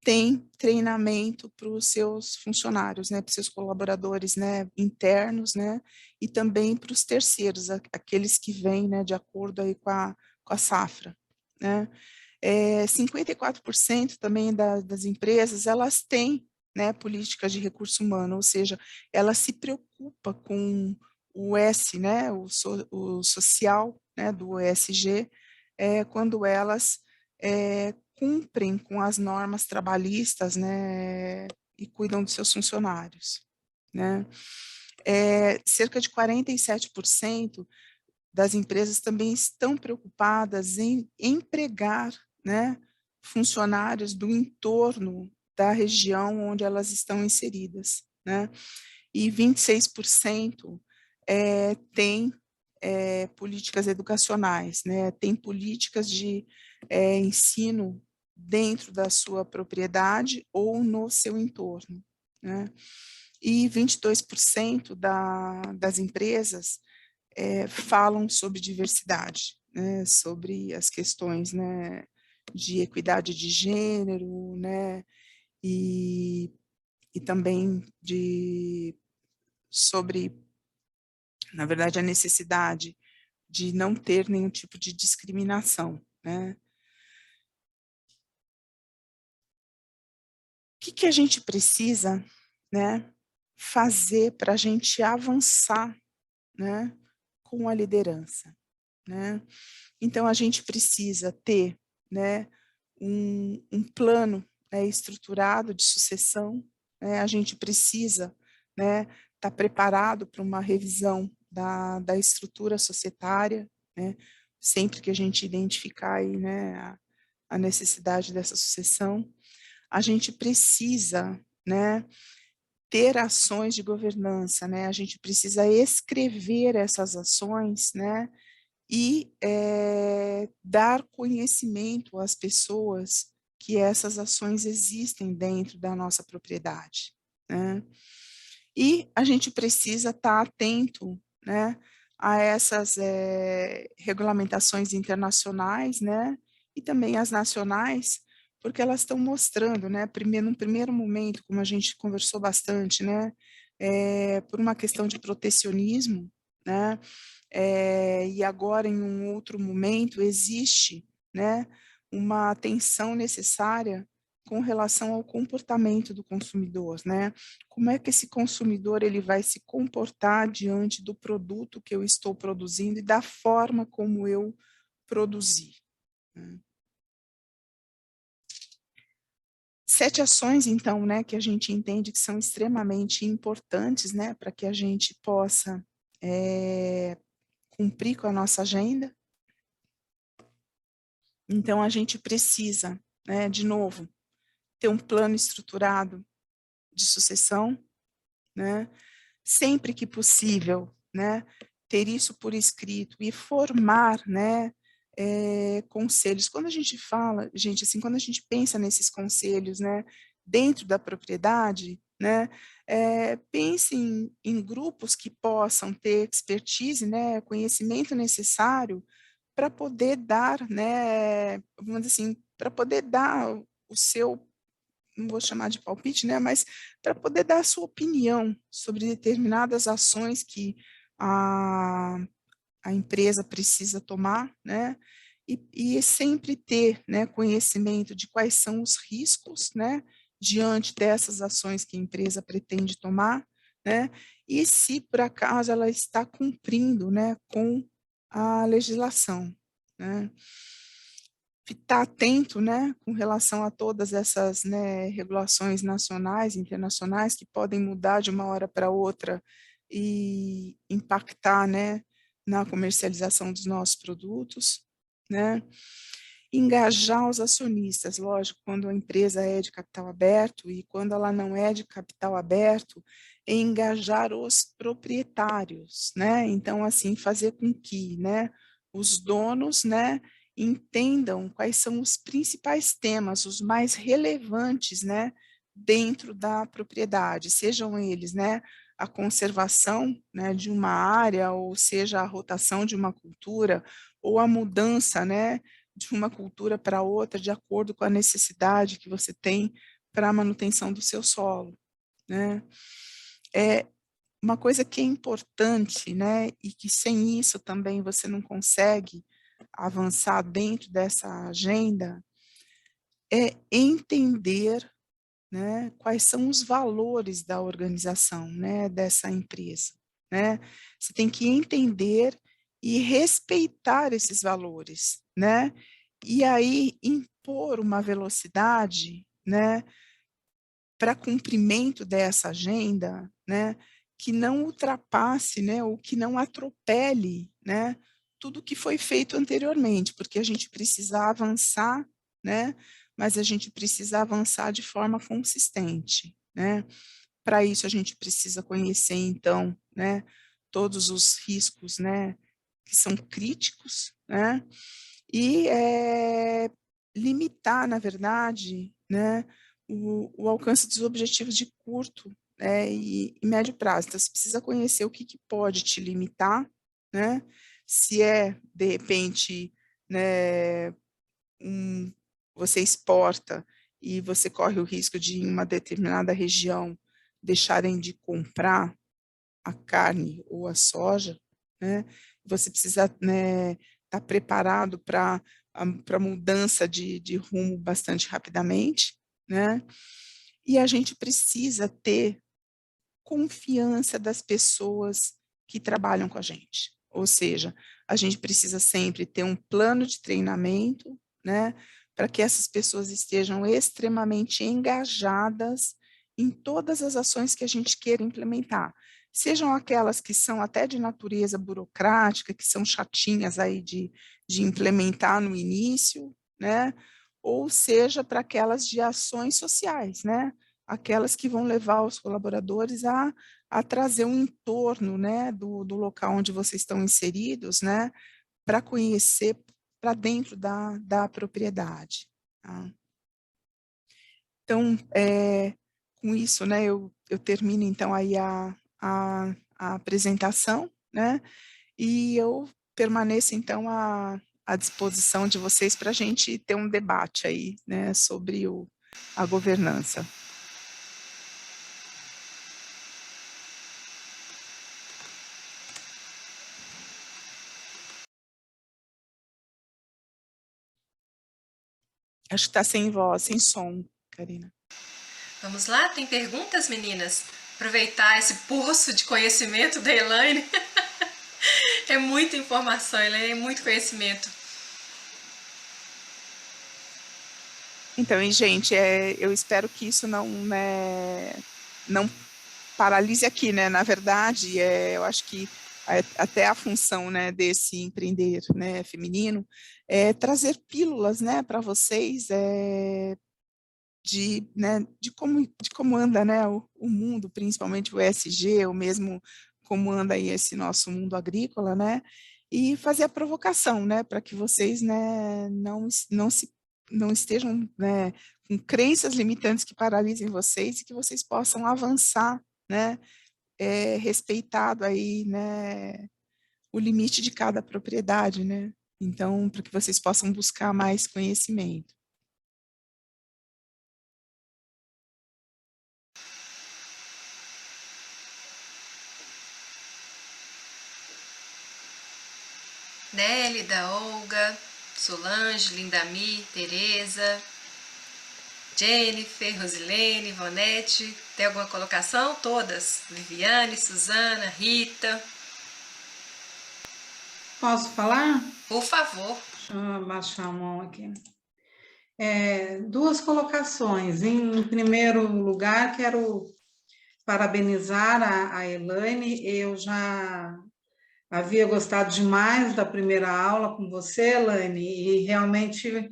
tem treinamento para os seus funcionários, né, para os seus colaboradores, né, internos, né, e também para os terceiros, aqueles que vêm, né, de acordo aí com a safra, né. 54% também das empresas, elas têm, né, políticas de recurso humano, ou seja, ela se preocupa com o S, né, o social, né, do ESG, quando elas cumprem com as normas trabalhistas, né, e cuidam dos seus funcionários, né. Cerca de 47% das empresas também estão preocupadas em empregar, né, funcionários do entorno da região onde elas estão inseridas, né, e 26% tem políticas educacionais, né, tem políticas de ensino dentro da sua propriedade ou no seu entorno, né, e 22% das empresas falam sobre diversidade, né, sobre as questões, né, de equidade de gênero, né, e também sobre, na verdade, a necessidade de não ter nenhum tipo de discriminação, né. O que a gente precisa, né, fazer para a gente avançar, né, com a liderança, né? Então, a gente precisa ter, né, um plano, né, estruturado de sucessão, né, a gente precisa, né, estar preparado para uma revisão da estrutura societária, né, sempre que a gente identificar aí, né, a necessidade dessa sucessão. A gente precisa, né, ter ações de governança, né, a gente precisa escrever essas ações, né, e dar conhecimento às pessoas que essas ações existem dentro da nossa propriedade, né. E a gente precisa estar atento, né, a essas regulamentações internacionais, né, e também as nacionais, porque elas estão mostrando, né, num primeiro momento, como a gente conversou bastante, né, por uma questão de protecionismo, né, e agora em um outro momento existe, né, uma atenção necessária com relação ao comportamento do consumidor, né? Como é que esse consumidor ele vai se comportar diante do produto que eu estou produzindo e da forma como eu produzi, né? 7 ações, então, né, que a gente entende que são extremamente importantes, né, para que a gente possa cumprir com a nossa agenda. Então, a gente precisa, né, de novo, ter um plano estruturado de sucessão, né, sempre que possível, né, ter isso por escrito e formar, né, conselhos. Quando a gente fala, gente, assim, quando a gente pensa nesses conselhos, né, dentro da propriedade, né, pense em grupos que possam ter expertise, né, conhecimento necessário para poder dar, né, vamos dizer assim, para poder dar o seu, não vou chamar de palpite, né, mas para poder dar a sua opinião sobre determinadas ações que a, a empresa precisa tomar, né, e sempre ter, né, conhecimento de quais são os riscos, né, diante dessas ações que a empresa pretende tomar, né, e se por acaso ela está cumprindo, né, com a legislação, né. Estar atento, né, com relação a todas essas, né, regulações nacionais, internacionais, que podem mudar de uma hora para outra e impactar, né, na comercialização dos nossos produtos, né. Engajar os acionistas, lógico, quando a empresa é de capital aberto e quando ela não é de capital aberto, engajar os proprietários, né. Então, assim, fazer com que, né, os donos, né, entendam quais são os principais temas, os mais relevantes, né, dentro da propriedade, sejam eles, né, a conservação, né, de uma área, ou seja, a rotação de uma cultura, ou a mudança, né, de uma cultura para outra, de acordo com a necessidade que você tem para a manutenção do seu solo, né. É uma coisa que é importante, né, e que sem isso também você não consegue avançar dentro dessa agenda, é entender, né, quais são os valores da organização, né, dessa empresa, né. Você tem que entender e respeitar esses valores, né, e aí impor uma velocidade, né, para cumprimento dessa agenda, né, que não ultrapasse, né, ou que não atropele, né, tudo que foi feito anteriormente, porque a gente precisa avançar, né, mas a gente precisa avançar de forma consistente, né. Para isso a gente precisa conhecer então, né, todos os riscos, né, que são críticos, né, e, limitar, na verdade, né, o alcance dos objetivos de curto, e médio prazo. Então, você precisa conhecer o que que pode te limitar, né, se é, de repente, né, um você exporta e você corre o risco de, em uma determinada região, deixarem de comprar a carne ou a soja, né, você precisa, né, estar preparado para a mudança de rumo bastante rapidamente, né, e a gente precisa ter confiança das pessoas que trabalham com a gente. Ou seja, a gente precisa sempre ter um plano de treinamento, né, para que essas pessoas estejam extremamente engajadas em todas as ações que a gente queira implementar. Sejam aquelas que são até de natureza burocrática, que são chatinhas aí de implementar no início, né, ou seja para aquelas de ações sociais, né, aquelas que vão levar os colaboradores a trazer um entorno, né, do local onde vocês estão inseridos, né, para conhecer para dentro da propriedade, tá. Então, com isso, né, eu termino então aí a apresentação, né, e eu permaneço então à disposição de vocês para a gente ter um debate aí, né, sobre a governança. Acho que está sem voz, sem som, Karina.
Vamos lá? Tem perguntas, meninas? Aproveitar esse poço de conhecimento da Elaine. É muita informação, Elaine, é muito conhecimento.
Então, e gente, eu espero que isso não paralise aqui, né? Na verdade, eu acho que até a função, né, desse empreender, né, feminino é trazer pílulas, né, para vocês, de como anda, né, o mundo, principalmente o ESG, ou mesmo como anda aí esse nosso mundo agrícola, né, e fazer a provocação, né, para que vocês, né, não estejam, né, com crenças limitantes que paralisem vocês e que vocês possam avançar, né, respeitado aí, né, o limite de cada propriedade, né, então, para que vocês possam buscar mais conhecimento.
Nélida, Olga, Solange, Lindami, Tereza, Jennifer, Rosilene, Ivonete. Tem alguma colocação? Todas. Viviane, Suzana, Rita.
Posso falar?
Por favor.
Deixa eu abaixar a mão aqui. Duas colocações. Em primeiro lugar, quero parabenizar a Elaine. Eu já havia gostado demais da primeira aula com você, Elaine, e realmente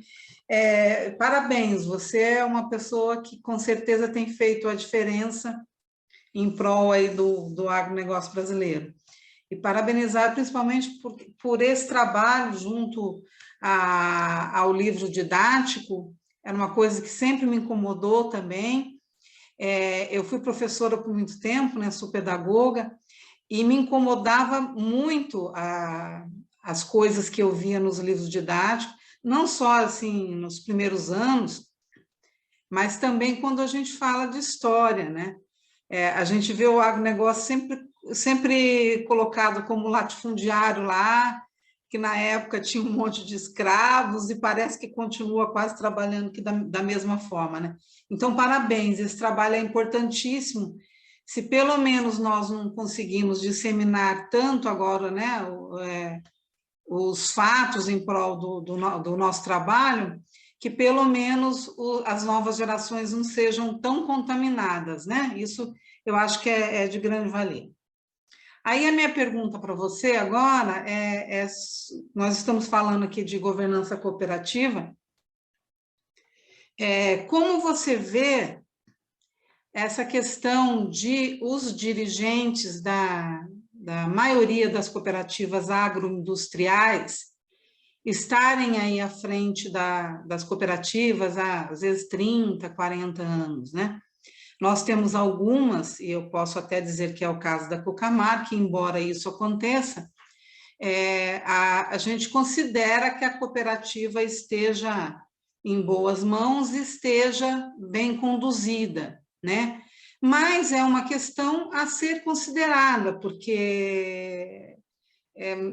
parabéns. Você é uma pessoa que com certeza tem feito a diferença em prol aí do agronegócio brasileiro. E parabenizar principalmente por esse trabalho junto ao livro didático. Era uma coisa que sempre me incomodou também. Eu fui professora por muito tempo, né, sou pedagoga, e me incomodava muito as coisas que eu via nos livros didáticos, não só assim nos primeiros anos, mas também quando a gente fala de história, né? A gente vê o agronegócio sempre colocado como latifundiário lá, que na época tinha um monte de escravos e parece que continua quase trabalhando que da mesma forma, né? Então, parabéns, esse trabalho é importantíssimo. Se pelo menos nós não conseguimos disseminar tanto agora, né, os fatos em prol do nosso trabalho, que pelo menos as novas gerações não sejam tão contaminadas, né? Isso eu acho que é de grande valia. Aí a minha pergunta para você agora nós estamos falando aqui de governança cooperativa, como você vê essa questão de os dirigentes da maioria das cooperativas agroindustriais estarem aí à frente das cooperativas há, às vezes, 30, 40 anos, né? Nós temos algumas, e eu posso até dizer que é o caso da Cocamar, que embora isso aconteça, a gente considera que a cooperativa esteja em boas mãos e esteja bem conduzida, né? Mas é uma questão a ser considerada, porque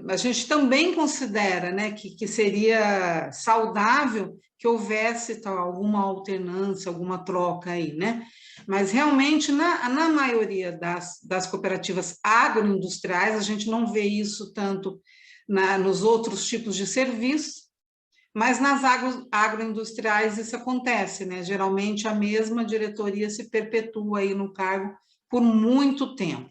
a gente também considera, né, que seria saudável que houvesse alguma alternância, alguma troca aí, né? Mas realmente, na maioria das cooperativas agroindustriais, a gente não vê isso tanto nos outros tipos de serviços, mas nas agroindustriais isso acontece, né? Geralmente a mesma diretoria se perpetua aí no cargo por muito tempo.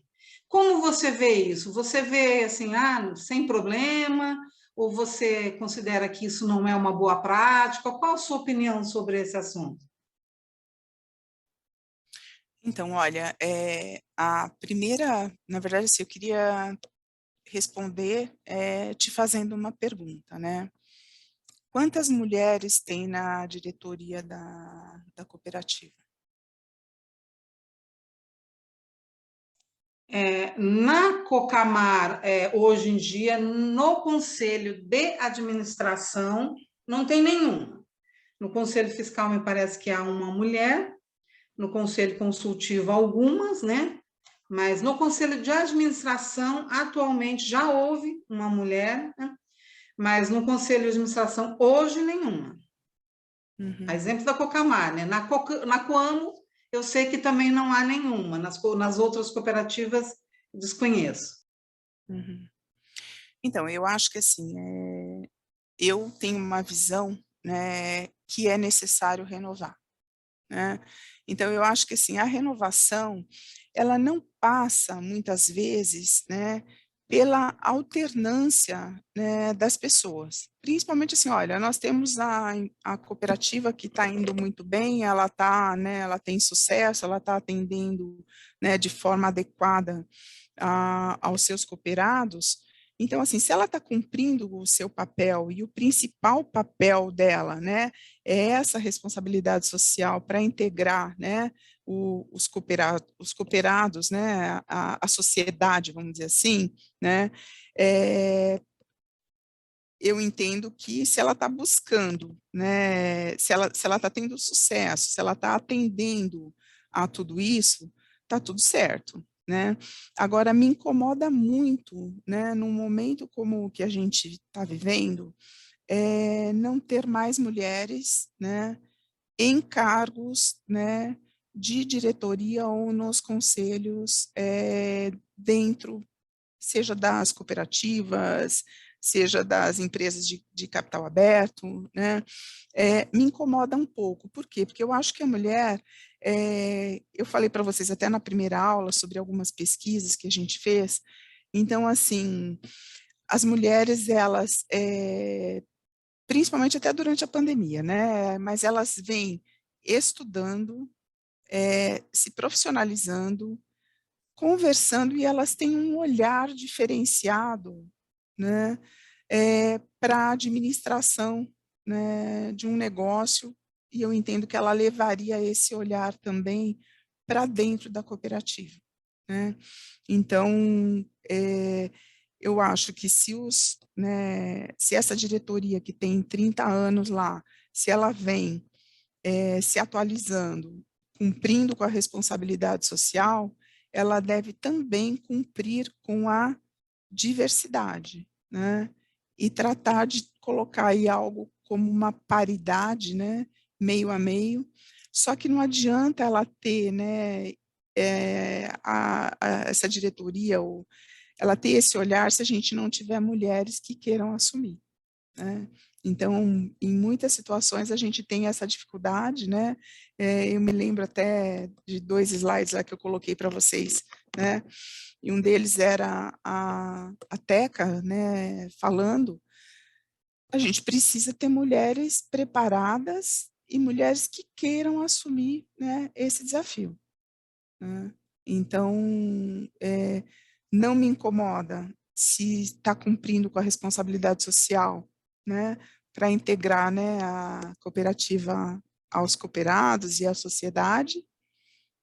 Como você vê isso? Você vê assim, sem problema? Ou você considera que isso não é uma boa prática? Qual a sua opinião sobre esse assunto?
Então, olha, a primeira, na verdade, assim, eu queria responder te fazendo uma pergunta, né? Quantas mulheres tem na diretoria da cooperativa?
Na Cocamar, hoje em dia, no Conselho de Administração, não tem nenhuma. No Conselho Fiscal, me parece que há uma mulher, no Conselho Consultivo, algumas, né? Mas no Conselho de Administração, atualmente, já houve uma mulher, né? Mas no Conselho de Administração, hoje, nenhuma.
Uhum.
A exemplo da Cocamar, né? Na Coamo, eu sei que também não há nenhuma, nas outras cooperativas, desconheço.
Uhum. Então, eu acho que assim, eu tenho uma visão, né, que é necessário renovar, né? Então, eu acho que assim, a renovação, ela não passa, muitas vezes, né, pela alternância, né, das pessoas. Principalmente assim, olha, nós temos a cooperativa que está indo muito bem, ela tá, né, ela tem sucesso, ela está atendendo, né, de forma adequada aos seus cooperados. Então, assim, se ela está cumprindo o seu papel, e o principal papel dela, né, é essa responsabilidade social para integrar, né, os cooperados, né, a sociedade, vamos dizer assim, né, eu entendo que se ela está buscando, né, se ela está tendo sucesso, se ela está atendendo a tudo isso, está tudo certo, né? Agora, me incomoda muito, né, num momento como o que a gente está vivendo, não ter mais mulheres, né, em cargos, né, de diretoria ou nos conselhos dentro, seja das cooperativas, seja das empresas de capital aberto, né, me incomoda um pouco. Por quê? Porque eu acho que a mulher, eu falei para vocês até na primeira aula sobre algumas pesquisas que a gente fez, então, assim, as mulheres, elas, principalmente até durante a pandemia, né, mas elas vêm estudando, se profissionalizando, conversando, e elas têm um olhar diferenciado, né, para a administração, né, de um negócio, e eu entendo que ela levaria esse olhar também para dentro da cooperativa, né. Então, eu acho que se essa diretoria que tem 30 anos lá, se ela vem se atualizando, cumprindo com a responsabilidade social, ela deve também cumprir com a diversidade, né? E tratar de colocar aí algo como uma paridade, né? Meio a meio. Só que não adianta ela ter, né? Essa diretoria, ou ela ter esse olhar, se a gente não tiver mulheres que queiram assumir, né? Então, em muitas situações a gente tem essa dificuldade, né? Eu me lembro até de 2 slides lá que eu coloquei para vocês, né? E um deles era a Teca, né, falando, a gente precisa ter mulheres preparadas e mulheres que queiram assumir, né, esse desafio, né? Então, não me incomoda se está cumprindo com a responsabilidade social, né, para integrar, né, a cooperativa aos cooperados e à sociedade.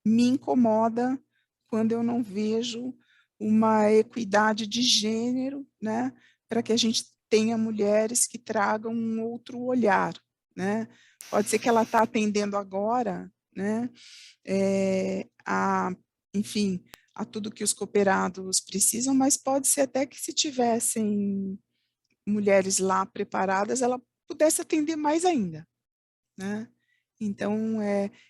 Me incomoda quando eu não vejo uma equidade de gênero, né, para que a gente tenha mulheres que tragam um outro olhar, né. Pode ser que ela está atendendo agora, né, enfim, a tudo que os cooperados precisam, mas pode ser até que se tivessem mulheres lá preparadas, ela pudesse atender mais ainda, né. Então,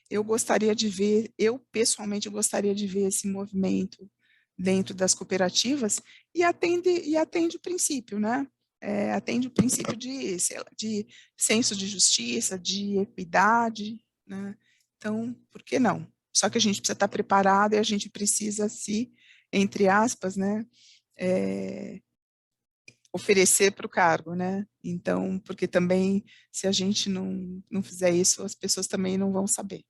eu gostaria de ver, eu pessoalmente gostaria de ver esse movimento dentro das cooperativas, e atende o princípio, né, atende o princípio de, sei lá, de senso de justiça, de equidade, né, então, por que não? Só que a gente precisa estar preparado e a gente precisa se, entre aspas, né, oferecer para o cargo, né? Então, porque também, se a gente não fizer isso, as pessoas também não vão saber.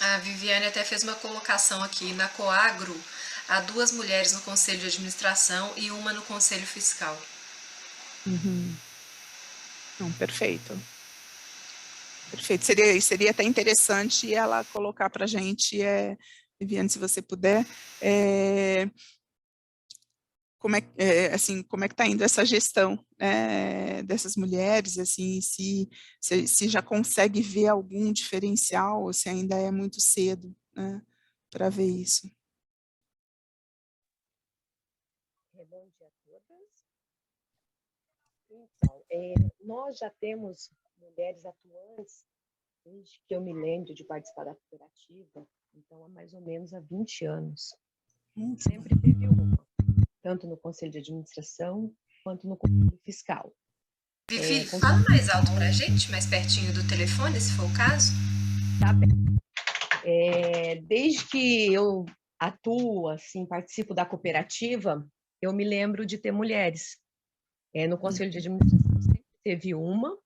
A Viviane até fez uma colocação aqui. Na Coagro, há 2 mulheres no conselho de administração e uma no conselho fiscal.
Uhum. Não, perfeito. Perfeito. Seria até interessante ela colocar para a gente, Viviane, se você puder, como é que está indo essa gestão, né, dessas mulheres, assim, se já consegue ver algum diferencial, ou se ainda é muito cedo, né, para ver isso.
Bom dia a todas. Então, nós já temos mulheres atuantes desde que eu me lembro de participar da cooperativa, então há mais ou menos 20 anos. Sempre teve uma, tanto no conselho de administração quanto no conselho fiscal.
Vivi, fala mais alto para a gente, mais pertinho do telefone, se for o caso.
Tá bem. Desde que eu atuo, assim, participo da cooperativa, eu me lembro de ter mulheres. No conselho de administração sempre teve uma,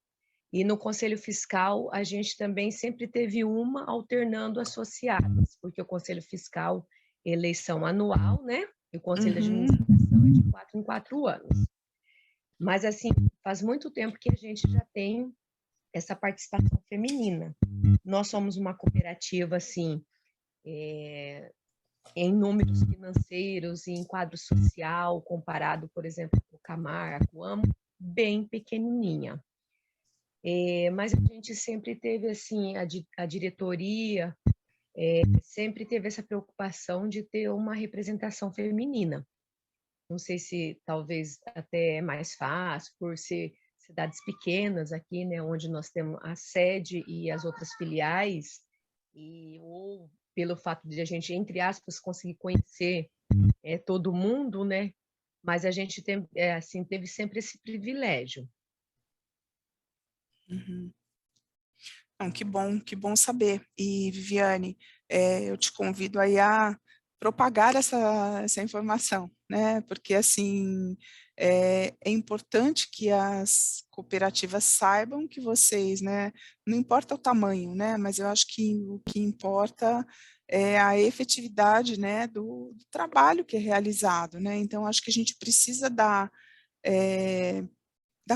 e no conselho fiscal a gente também sempre teve uma alternando associadas, porque o conselho fiscal, eleição anual, né? E o conselho de administração é de 4 em 4 anos. Mas, assim, faz muito tempo que a gente já tem essa participação feminina. Nós somos uma cooperativa, assim, em números financeiros e em quadro social, comparado, por exemplo, com o Camar, a Coamo, bem pequenininha. Mas a gente sempre teve, assim, a diretoria sempre teve essa preocupação de ter uma representação feminina. Não sei se talvez até é mais fácil, por ser
cidades pequenas aqui, né, onde nós temos a sede e as outras filiais, ou pelo fato de a gente, entre aspas, conseguir conhecer todo mundo, né, mas a gente assim, teve sempre esse privilégio.
Uhum. Então, que bom saber. E, Viviane, eu te convido aí a propagar essa informação, né? Porque, assim, é importante que as cooperativas saibam que vocês, né? Não importa o tamanho, né? Mas eu acho que o que importa é a efetividade, né? Do trabalho que é realizado, né? Então, acho que a gente precisa dar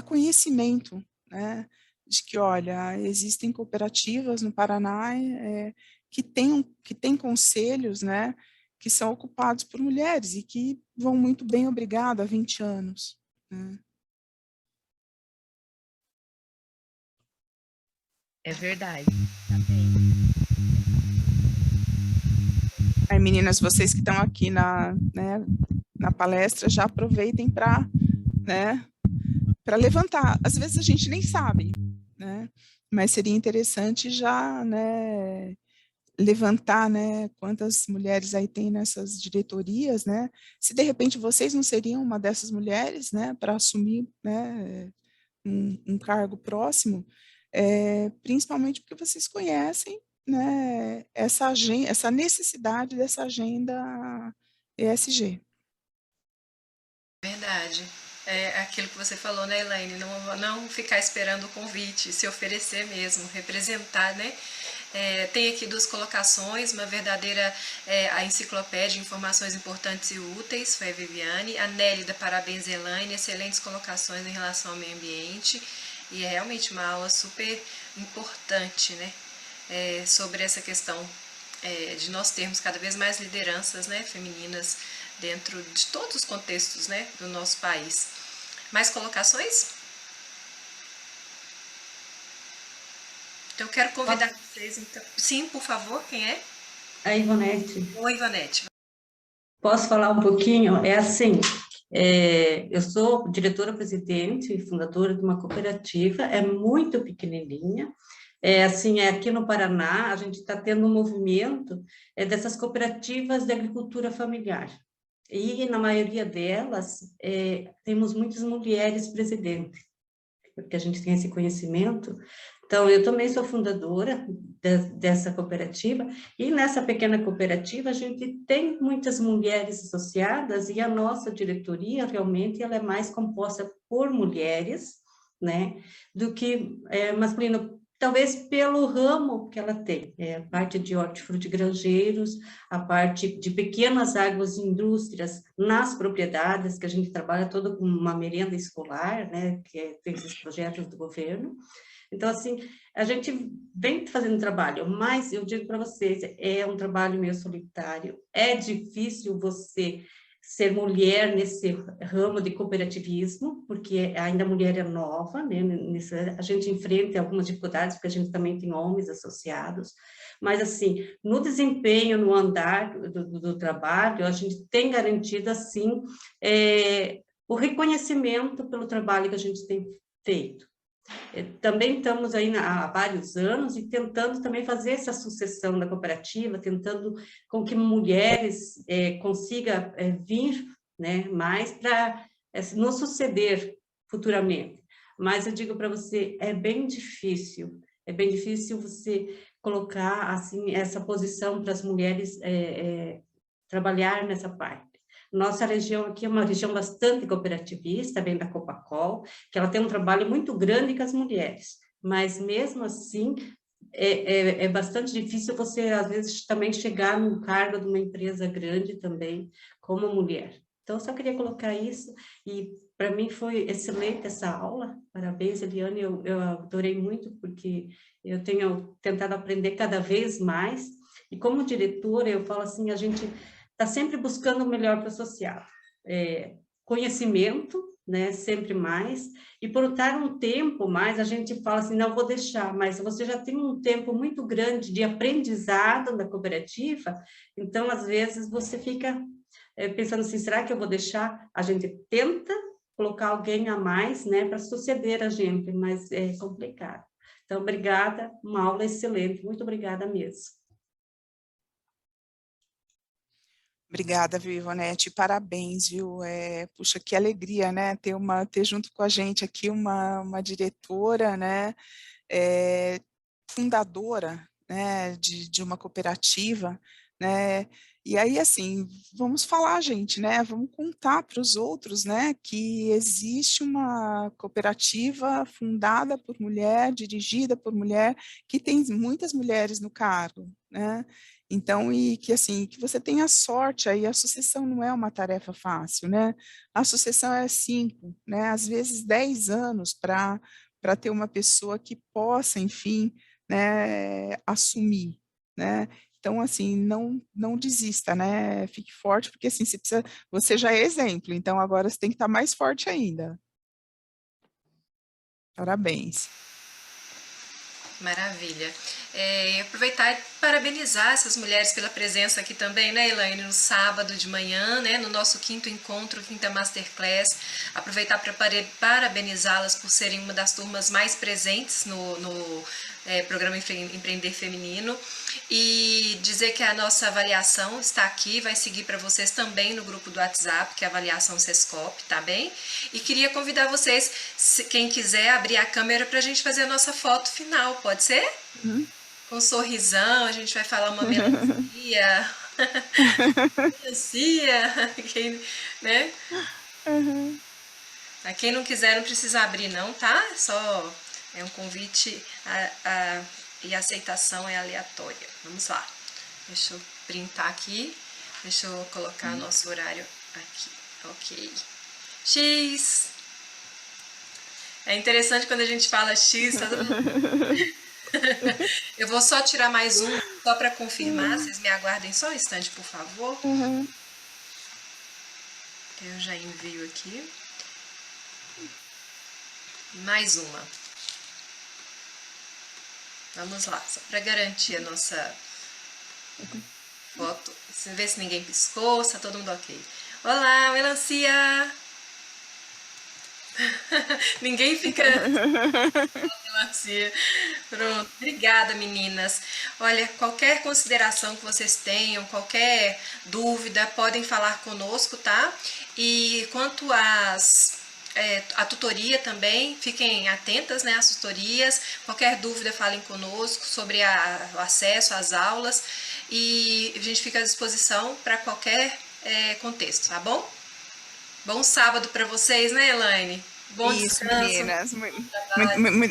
conhecimento, né? De que, olha, existem cooperativas no Paraná que têm conselhos, né, que são ocupados por mulheres e que vão muito bem, obrigado, há 20 anos. Né?
É verdade.
Aí, meninas, vocês que estão aqui na palestra, já aproveitem para, né, para levantar. Às vezes a gente nem sabe, né, mas seria interessante já, né, levantar, né, quantas mulheres aí tem nessas diretorias, né, se de repente vocês não seriam uma dessas mulheres, né, para assumir, né, um cargo próximo, principalmente porque vocês conhecem, né, essa necessidade dessa agenda ESG.
Verdade. É aquilo que você falou, né, Elaine? Não ficar esperando o convite, se oferecer mesmo, representar, né? Tem aqui 2 colocações, uma verdadeira a enciclopédia de informações importantes e úteis, foi a Viviane. A Nélida, parabéns, Elaine, excelentes colocações em relação ao meio ambiente. E é realmente uma aula super importante, né? Sobre essa questão de nós termos cada vez mais lideranças, né, femininas dentro de todos os contextos, né, do nosso país. Mais colocações? Então, eu quero convidar vocês, então. Sim, por favor, quem é?
A Ivonete.
Oi, Ivonete.
Posso falar um pouquinho? É assim, eu sou diretora-presidente e fundadora de uma cooperativa, é muito pequenininha. Assim, aqui no Paraná, a gente está tendo um movimento dessas cooperativas de agricultura familiar. E, na maioria delas, temos muitas mulheres presidentes, porque a gente tem esse conhecimento. Então, eu também sou fundadora dessa cooperativa, e nessa pequena cooperativa a gente tem muitas mulheres associadas, e a nossa diretoria, realmente, ela é mais composta por mulheres, né, do que masculino, talvez pelo ramo que ela tem, a parte de hortifruti grangeiros, a parte de pequenas agroindústrias nas propriedades, que a gente trabalha todo com uma merenda escolar, né, que tem esses projetos do governo. Então, assim, a gente vem fazendo trabalho, mas eu digo para vocês, é um trabalho meio solitário, é difícil você ser mulher nesse ramo de cooperativismo, porque ainda a mulher é nova, né? A gente enfrenta algumas dificuldades, porque a gente também tem homens associados, mas, assim, no desempenho, no andar do trabalho, a gente tem garantido, assim, o reconhecimento pelo trabalho que a gente tem feito. Também estamos aí há vários anos e tentando também fazer essa sucessão da cooperativa, tentando com que mulheres consigam vir, né, mais para nos suceder futuramente. Mas eu digo para você, é bem difícil você colocar assim essa posição para as mulheres trabalhar nessa parte. Nossa região aqui é uma região bastante cooperativista, vem da Copacol, que ela tem um trabalho muito grande com as mulheres, mas mesmo assim é bastante difícil você, às vezes, também chegar num cargo de uma empresa grande também, como mulher. Então, só queria colocar isso, e para mim foi excelente essa aula, parabéns, Eliane, eu adorei muito, porque eu tenho tentado aprender cada vez mais, e como diretora, eu falo assim, a gente está sempre buscando o melhor para o associado. Conhecimento, né, sempre mais, e por estar um tempo mais, a gente fala assim, não vou deixar, mas você já tem um tempo muito grande de aprendizado na cooperativa, então, às vezes, você fica pensando assim, será que eu vou deixar? A gente tenta, colocar alguém a mais, né, para suceder a gente, mas é complicado. Então, obrigada, uma aula excelente, muito obrigada mesmo.
Obrigada, viu, Ivonete? Parabéns, viu? Puxa, que alegria, né? Ter junto com a gente aqui uma diretora, né? Fundadora, né? De uma cooperativa, né? E aí, assim, vamos falar, gente, né? Vamos contar para os outros, né? Que existe uma cooperativa fundada por mulher, dirigida por mulher, que tem muitas mulheres no cargo, né? Então, e que assim, que você tenha sorte aí, a sucessão não é uma tarefa fácil, né? A sucessão é 5, né? Às vezes 10 anos para ter uma pessoa que possa, enfim, né, assumir, né? Então, assim, não desista, né? Fique forte, porque assim, você já é exemplo, então agora você tem que estar mais forte ainda. Parabéns.
Maravilha. Aproveitar e parabenizar essas mulheres pela presença aqui também, né, Elaine, no sábado de manhã, né, no nosso 5º encontro, 5ª Masterclass. Aproveitar para parabenizá-las por serem uma das turmas mais presentes no programa Empreender Feminino. E dizer que a nossa avaliação está aqui, vai seguir para vocês também no grupo do WhatsApp, que é a avaliação Sescop, tá bem? E queria convidar vocês, quem quiser, abrir a câmera para a gente fazer a nossa foto final, pode ser?
Uhum.
Com um sorrisão, a gente vai falar uma melancia, né?
Uhum.
A quem não quiser, não precisa abrir não, tá? Só é um convite e a aceitação é aleatória. Vamos lá. Deixa eu printar aqui. Deixa eu colocar nosso horário aqui. Ok. X. É interessante quando a gente fala X, todo mundo... Eu vou só tirar mais um, só para confirmar. Vocês me aguardem só um instante, por favor.
Uhum.
Eu já envio aqui. Mais uma. Vamos lá, só para garantir a nossa foto. Ver se ninguém piscou, se tá todo mundo ok. Olá, melancia! Ninguém fica... melancia. Pronto, obrigada, meninas. Olha, qualquer consideração que vocês tenham, qualquer dúvida, podem falar conosco, tá? E quanto a tutoria também, fiquem atentas, né, às tutorias, qualquer dúvida falem conosco sobre o acesso às aulas e a gente fica à disposição para qualquer contexto, tá bom? Bom sábado para vocês, né, Elaine? Bom
Isso,
descanso.
meninas,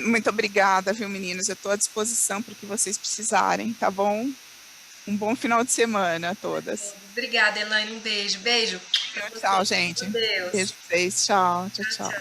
muito obrigada, viu, meninos? Eu estou à disposição para o que vocês precisarem, tá bom? Um bom final de semana a todas.
Obrigada, Elaine, um beijo. Beijo.
Tchau, gente.
Deus.
Beijo pra vocês, tchau.
Tchau.